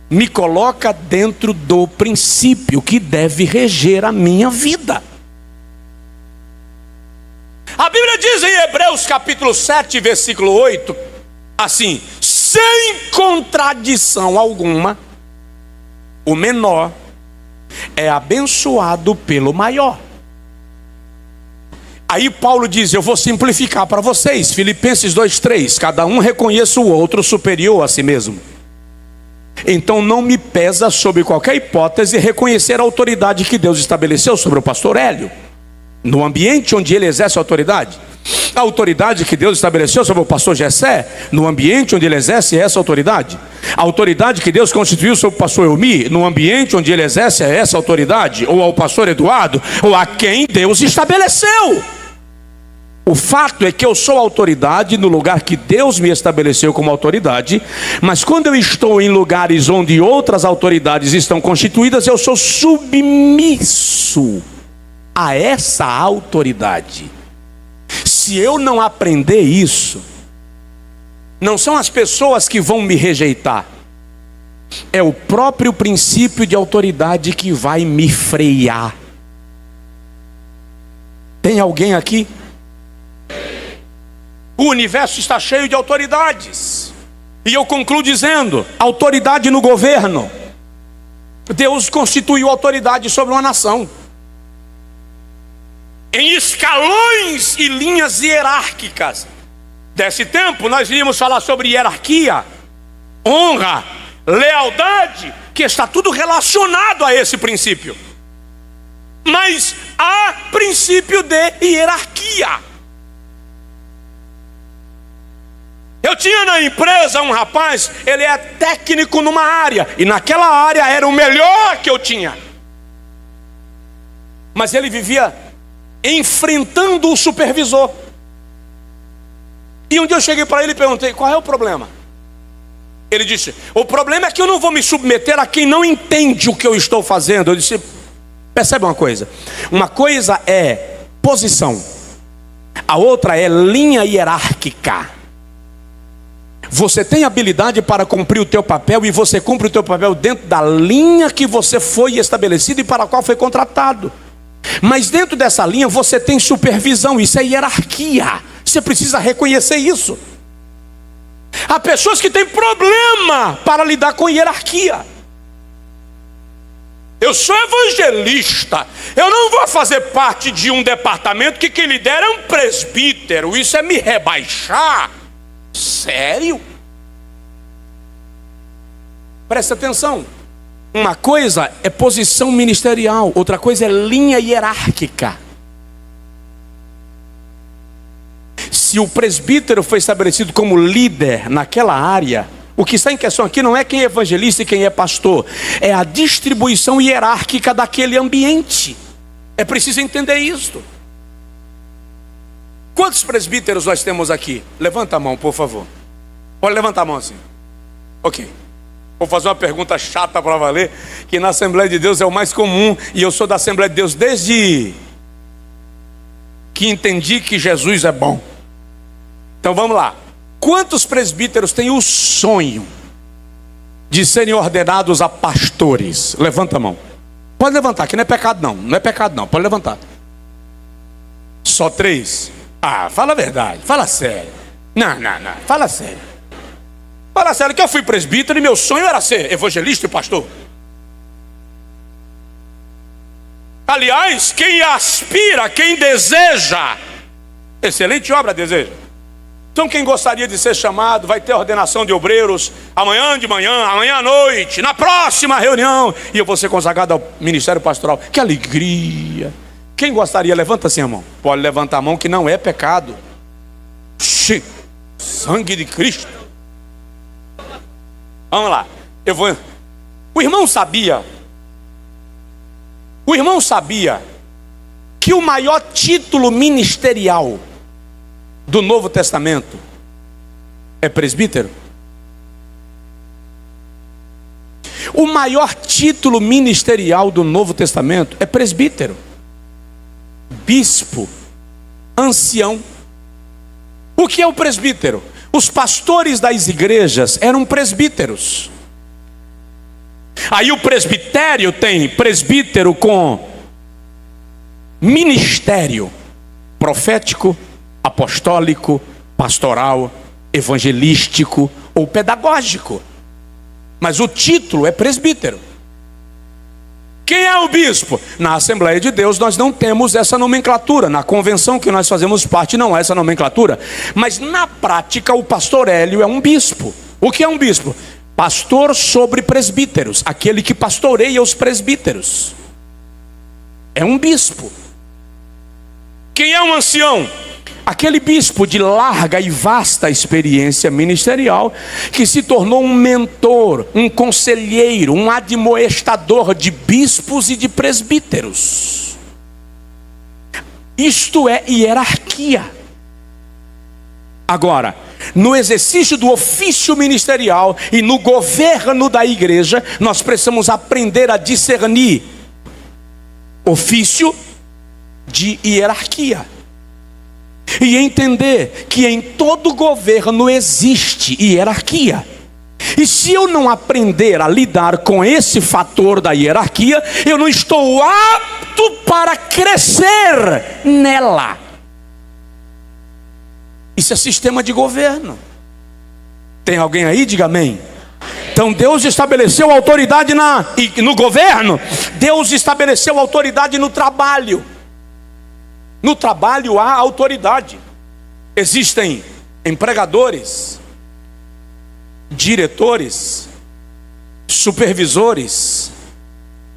Me coloca dentro do princípio que deve reger a minha vida. A Bíblia diz em Hebreus capítulo 7, versículo 8, assim: sem contradição alguma, o menor é abençoado pelo maior. Aí Paulo diz: eu vou simplificar para vocês. Filipenses 2:3: cada um reconheça o outro superior a si mesmo. Então não me pesa sobre qualquer hipótese reconhecer a autoridade que Deus estabeleceu sobre o pastor Hélio, no ambiente onde ele exerce a autoridade. A autoridade que Deus estabeleceu sobre o pastor Jessé, no ambiente onde ele exerce essa autoridade. A autoridade que Deus constituiu sobre o pastor Elmi, no ambiente onde ele exerce essa autoridade. Ou ao pastor Eduardo, ou a quem Deus estabeleceu. O fato é que eu sou autoridade no lugar que Deus me estabeleceu como autoridade. Mas quando eu estou em lugares onde outras autoridades estão constituídas, eu sou submisso a essa autoridade. Se eu não aprender isso, não são as pessoas que vão me rejeitar, é o próprio princípio de autoridade que vai me frear. Tem alguém aqui? O universo está cheio de autoridades, e eu concluo dizendo: autoridade no governo. Deus constituiu autoridade sobre uma nação em escalões e linhas hierárquicas. Desse tempo nós iríamos falar sobre hierarquia, honra, lealdade, que está tudo relacionado a esse princípio. mas há princípio de hierarquia. Eu tinha na empresa um rapaz, ele é técnico numa área, e naquela área era o melhor que eu tinha. Mas ele vivia enfrentando o supervisor. E um dia eu cheguei para ele e perguntei: qual é o problema? Ele disse: o problema é que eu não vou me submeter a quem não entende o que eu estou fazendo. Eu disse: percebe uma coisa é posição, a outra é linha hierárquica. Você tem habilidade para cumprir o teu papel, e você cumpre o teu papel dentro da linha que você foi estabelecido e para a qual foi contratado. Mas dentro dessa linha você tem supervisão, isso é hierarquia. Você precisa reconhecer isso. Há pessoas que têm problema para lidar com hierarquia. Eu sou evangelista, eu não vou fazer parte de um departamento que quem lidera é um presbítero. Isso é me rebaixar. Sério? Presta atenção. Uma coisa é posição ministerial, outra coisa é linha hierárquica. Se o presbítero foi estabelecido como líder naquela área, o que está em questão aqui não é quem é evangelista e quem é pastor, é a distribuição hierárquica daquele ambiente. É preciso entender isso. Quantos presbíteros nós temos aqui? Levanta a mão, por favor. Pode levantar a mão assim. Ok. Vou fazer uma pergunta chata para valer, que na Assembleia de Deus é o mais comum, e eu sou da Assembleia de Deus desde que entendi que Jesus é bom. Então vamos lá. Quantos presbíteros têm o sonho de serem ordenados a pastores? Levanta a mão. Pode levantar, que não é pecado não. Não é pecado não, pode levantar. Só 3? Ah, fala a verdade, fala sério. Não, fala sério. Fala sério que eu fui presbítero e meu sonho era ser evangelista e pastor. Aliás, quem aspira, quem deseja, excelente obra deseja. Então quem gostaria de ser chamado, vai ter ordenação de obreiros amanhã de manhã, amanhã à noite, na próxima reunião, e eu vou ser consagrado ao ministério pastoral. Que alegria! Quem gostaria? Levanta assim a mão. Pode levantar a mão, que não é pecado. Sangue de Cristo. Vamos lá. O irmão sabia que o maior título ministerial do Novo Testamento é presbítero? O maior título ministerial do Novo Testamento é presbítero, bispo, ancião. O que é o presbítero? Os pastores das igrejas eram presbíteros. Aí o presbitério tem presbítero com ministério profético, apostólico, pastoral, evangelístico ou pedagógico. Mas o título é presbítero. Quem é o bispo? Na Assembleia de Deus nós não temos essa nomenclatura. Na convenção que nós fazemos parte não há essa nomenclatura. Mas na prática o pastor Hélio é um bispo. O que é um bispo? Pastor sobre presbíteros, aquele que pastoreia os presbíteros. É um bispo. Quem é um ancião? Aquele bispo de larga e vasta experiência ministerial, que se tornou um mentor, um conselheiro, um admoestador de bispos e de presbíteros. Isto é hierarquia. Agora, no exercício do ofício ministerial e no governo da igreja, nós precisamos aprender a discernir ofício de hierarquia. E entender que em todo governo existe hierarquia. E se eu não aprender a lidar com esse fator da hierarquia, eu não estou apto para crescer nela. Isso é sistema de governo. Tem alguém aí? Diga amém. Então Deus estabeleceu autoridade no governo. Deus estabeleceu autoridade no trabalho. No trabalho há autoridade. Existem empregadores, diretores, supervisores,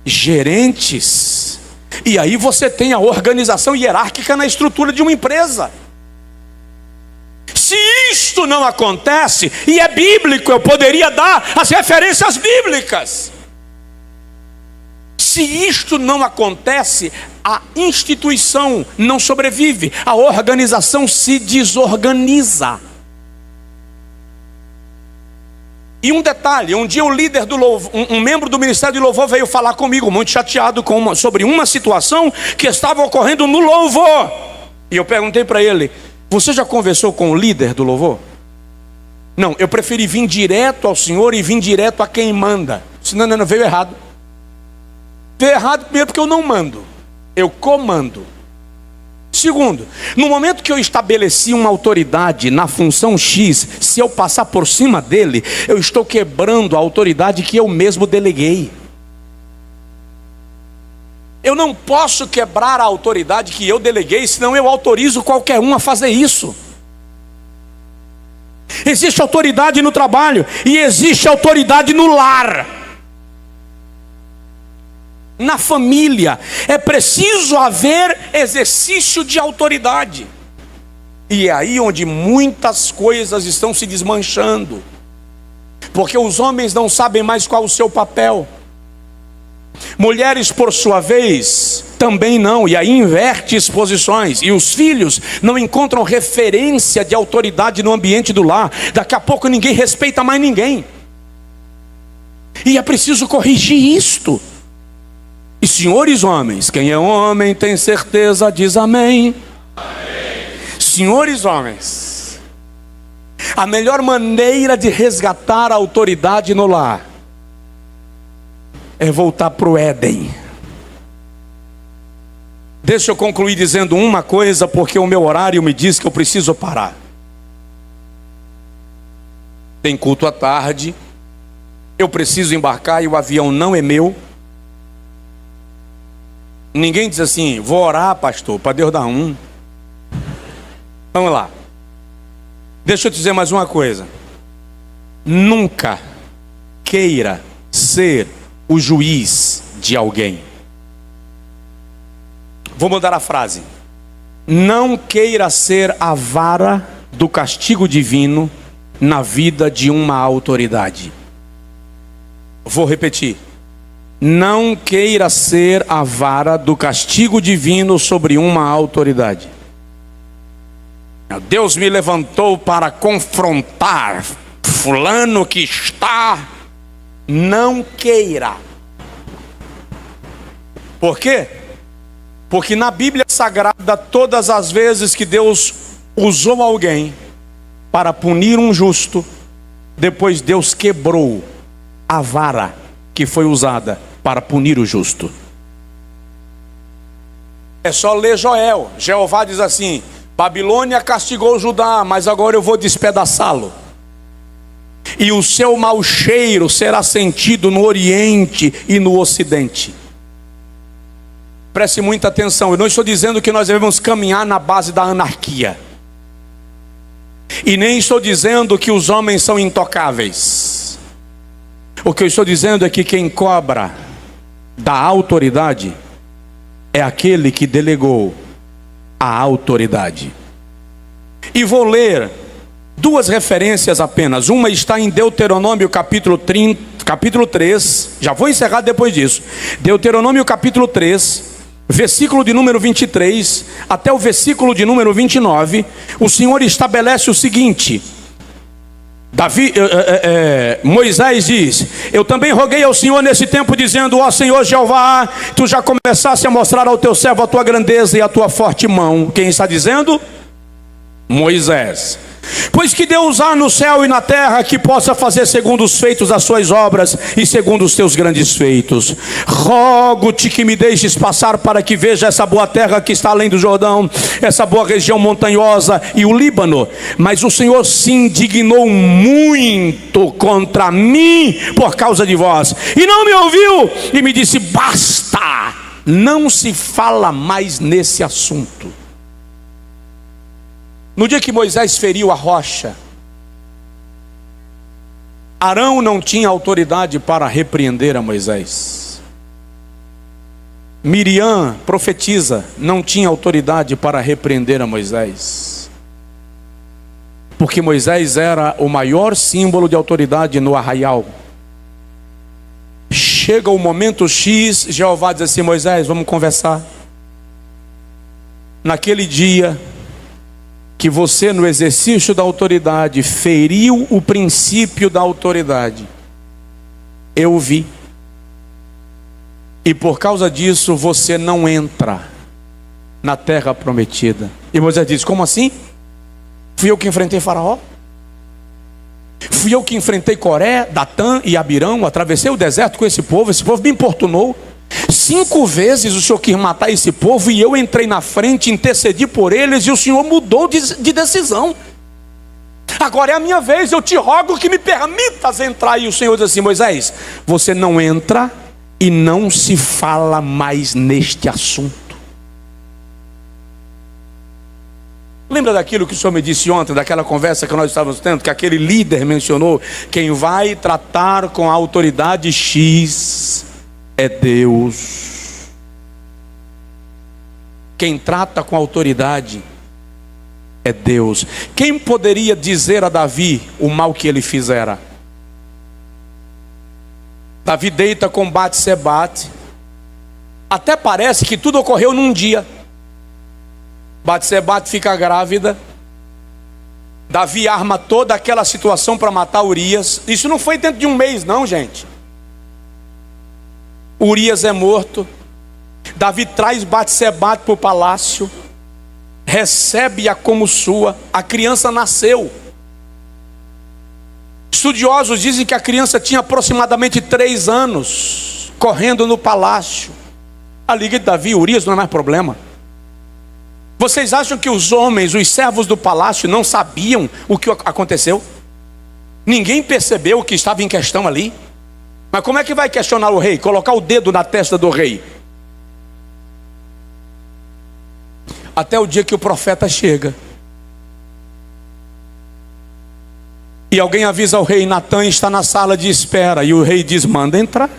gerentes E aí você tem a organização hierárquica na estrutura de uma empresa. Se isto não acontece, e é bíblico, eu poderia dar as referências bíblicas. Se isto não acontece, a instituição não sobrevive, a organização se desorganiza. E um detalhe, um dia o líder do louvor, um membro do Ministério de Louvor veio falar comigo, muito chateado sobre uma situação que estava ocorrendo no louvor. E eu perguntei para ele: você já conversou com o líder do louvor? Não, eu preferi vir direto ao Senhor e vir direto a quem manda. Não, veio errado. Veio errado primeiro porque eu não mando, eu comando. Segundo, no momento que eu estabeleci uma autoridade na função X, se eu passar por cima dele, eu estou quebrando a autoridade que eu mesmo deleguei. Eu não posso quebrar a autoridade que eu deleguei, senão eu autorizo qualquer um a fazer isso. Existe autoridade no trabalho e existe autoridade no lar. Na família é preciso haver exercício de autoridade. E é aí onde muitas coisas estão se desmanchando, porque os homens não sabem mais qual o seu papel. Mulheres, por sua vez, também não, e aí inverte as posições. E os filhos não encontram referência de autoridade no ambiente do lar. Daqui a pouco ninguém respeita mais ninguém. E é preciso corrigir isto. E senhores homens, quem é homem tem certeza, diz amém. Amém. Senhores homens, a melhor maneira de resgatar a autoridade no lar é voltar para o Éden. Deixa eu concluir dizendo uma coisa, porque o meu horário me diz que eu preciso parar. Tem culto à tarde, eu preciso embarcar e o avião não é meu. Ninguém diz assim: vou orar, pastor, para Deus dar um. Vamos lá. Deixa eu te dizer mais uma coisa. Nunca queira ser o juiz de alguém. Vou mudar a frase. Não queira ser a vara do castigo divino na vida de uma autoridade. Vou repetir. Não queira ser a vara do castigo divino sobre uma autoridade. Deus me levantou para confrontar fulano que está. Não queira. Por quê? Porque na Bíblia Sagrada, todas as vezes que Deus usou alguém para punir um justo, depois Deus quebrou a vara que foi usada para punir o justo. É só ler Joel. Jeová diz assim: Babilônia castigou Judá, mas agora eu vou despedaçá-lo. E o seu mau cheiro será sentido no Oriente e no Ocidente. Preste muita atenção. Eu não estou dizendo que nós devemos caminhar na base da anarquia. E nem estou dizendo que os homens são intocáveis. O que eu estou dizendo é que quem cobra da autoridade é aquele que delegou a autoridade. E vou ler duas referências apenas. Uma está em Deuteronômio capítulo 3. Já vou encerrar depois disso. Deuteronômio capítulo 3, versículo de número 23 até o versículo de número 29. O Senhor estabelece o seguinte: Moisés diz: eu também roguei ao Senhor nesse tempo, dizendo: ó Senhor Jeová, tu já começaste a mostrar ao teu servo a tua grandeza e a tua forte mão. Quem está dizendo? Moisés. Pois que Deus há no céu e na terra que possa fazer segundo os feitos das suas obras e segundo os teus grandes feitos. Rogo-te que me deixes passar para que veja essa boa terra que está além do Jordão, essa boa região montanhosa e o Líbano. Mas o Senhor se indignou muito contra mim por causa de vós, e não me ouviu, e me disse: basta, não se fala mais nesse assunto. No dia que Moisés feriu a rocha, Arão não tinha autoridade para repreender a Moisés. Miriam, profetisa, não tinha autoridade para repreender a Moisés, porque Moisés era o maior símbolo de autoridade no arraial. Chega o momento X, Jeová diz assim: Moisés, vamos conversar. Naquele dia que você, no exercício da autoridade, feriu o princípio da autoridade, eu vi, e por causa disso você não entra na terra prometida. E Moisés diz: como assim? Fui eu que enfrentei Faraó? Fui eu que enfrentei Coré, Datã e Abirão, atravessei o deserto com esse povo me importunou. 5 vezes o Senhor quis matar esse povo e eu entrei na frente, intercedi por eles e o Senhor mudou de decisão. Agora é a minha vez, eu te rogo que me permitas entrar. E o Senhor diz assim: Moisés, você não entra e não se fala mais neste assunto. Lembra daquilo que o Senhor me disse ontem, daquela conversa que nós estávamos tendo, que aquele líder mencionou: quem vai tratar com a autoridade X é Deus. Quem trata com autoridade é Deus. Quem poderia dizer a Davi o mal que ele fizera? Davi deita com Batseba. Até parece que tudo ocorreu num dia. Batseba fica grávida. Davi arma toda aquela situação para matar Urias. Isso não foi dentro de um mês não, gente. Urias é morto. Davi traz Batseba para o palácio, recebe-a como sua. A criança nasceu. Estudiosos dizem que a criança tinha aproximadamente 3 anos, correndo no palácio. A liga de Davi e Urias não é mais problema. Vocês acham que os homens, os servos do palácio, não sabiam o que aconteceu? Ninguém percebeu o que estava em questão ali. Mas como é que vai questionar o rei? Colocar o dedo na testa do rei? Até o dia que o profeta chega e alguém avisa ao rei: Natã está na sala de espera. E o rei diz: manda entrar.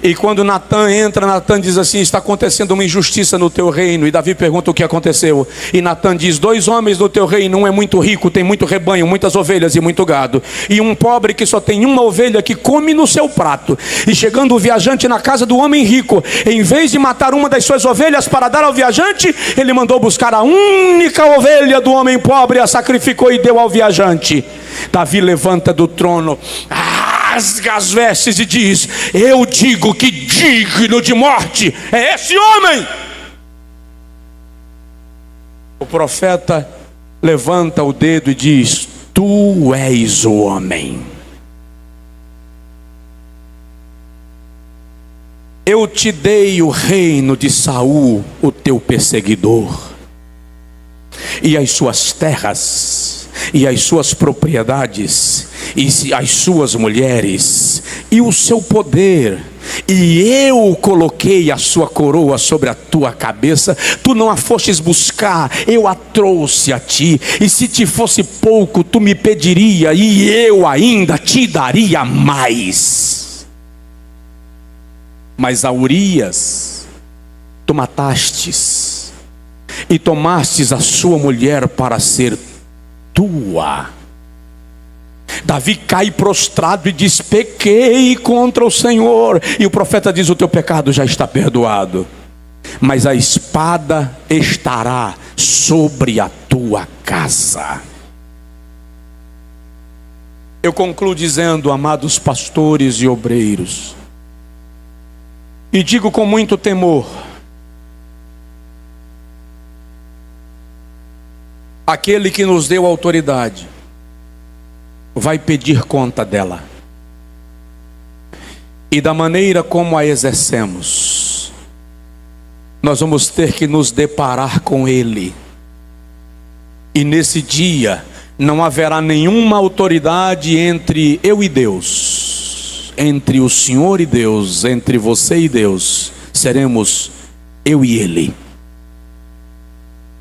E quando Natã entra, Natã diz assim: está acontecendo uma injustiça no teu reino. E Davi pergunta o que aconteceu. E Natã diz: 2 homens no teu reino, um é muito rico, tem muito rebanho, muitas ovelhas e muito gado, e um pobre que só tem uma ovelha que come no seu prato. E chegando o viajante na casa do homem rico, em vez de matar uma das suas ovelhas para dar ao viajante, ele mandou buscar a única ovelha do homem pobre, a sacrificou e deu ao viajante. Davi levanta do trono, rasga as vestes e diz: eu digo que digno de morte é esse homem. O profeta levanta o dedo e diz: tu és o homem. Eu te dei o reino de Saul, o teu perseguidor, e as suas terras, e as suas propriedades, e as suas mulheres, e o seu poder, e eu coloquei a sua coroa sobre a tua cabeça. Tu não a fostes buscar, eu a trouxe a ti. E se te fosse pouco, tu me pediria, e eu ainda te daria mais. Mas a Urias tu matastes, e tomastes a sua mulher para ser tua. Davi cai prostrado e diz: pequei contra o Senhor. E o profeta diz: o teu pecado já está perdoado, mas a espada estará sobre a tua casa. Eu concluo dizendo, amados pastores e obreiros, e digo com muito temor: aquele que nos deu autoridade vai pedir conta dela, e da maneira como a exercemos, nós vamos ter que nos deparar com ele. E nesse dia não haverá nenhuma autoridade entre eu e Deus, entre o Senhor e Deus, entre você e Deus. Seremos eu e ele,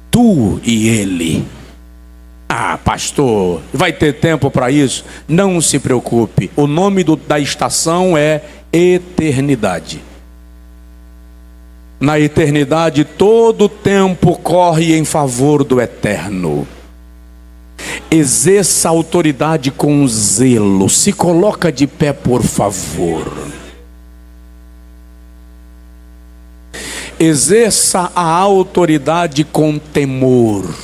tu e ele. Ah, pastor, vai ter tempo para isso? Não se preocupe. O nome da estação é eternidade. Na eternidade, todo o tempo corre em favor do eterno. Exerça a autoridade com zelo. Se coloca de pé, por favor. Exerça a autoridade com temor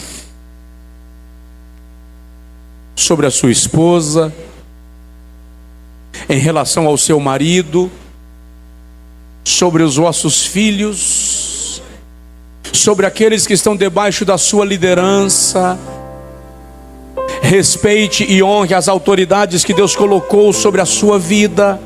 sobre a sua esposa, em relação ao seu marido, sobre os vossos filhos, sobre aqueles que estão debaixo da sua liderança. Respeite e honre as autoridades que Deus colocou sobre a sua vida.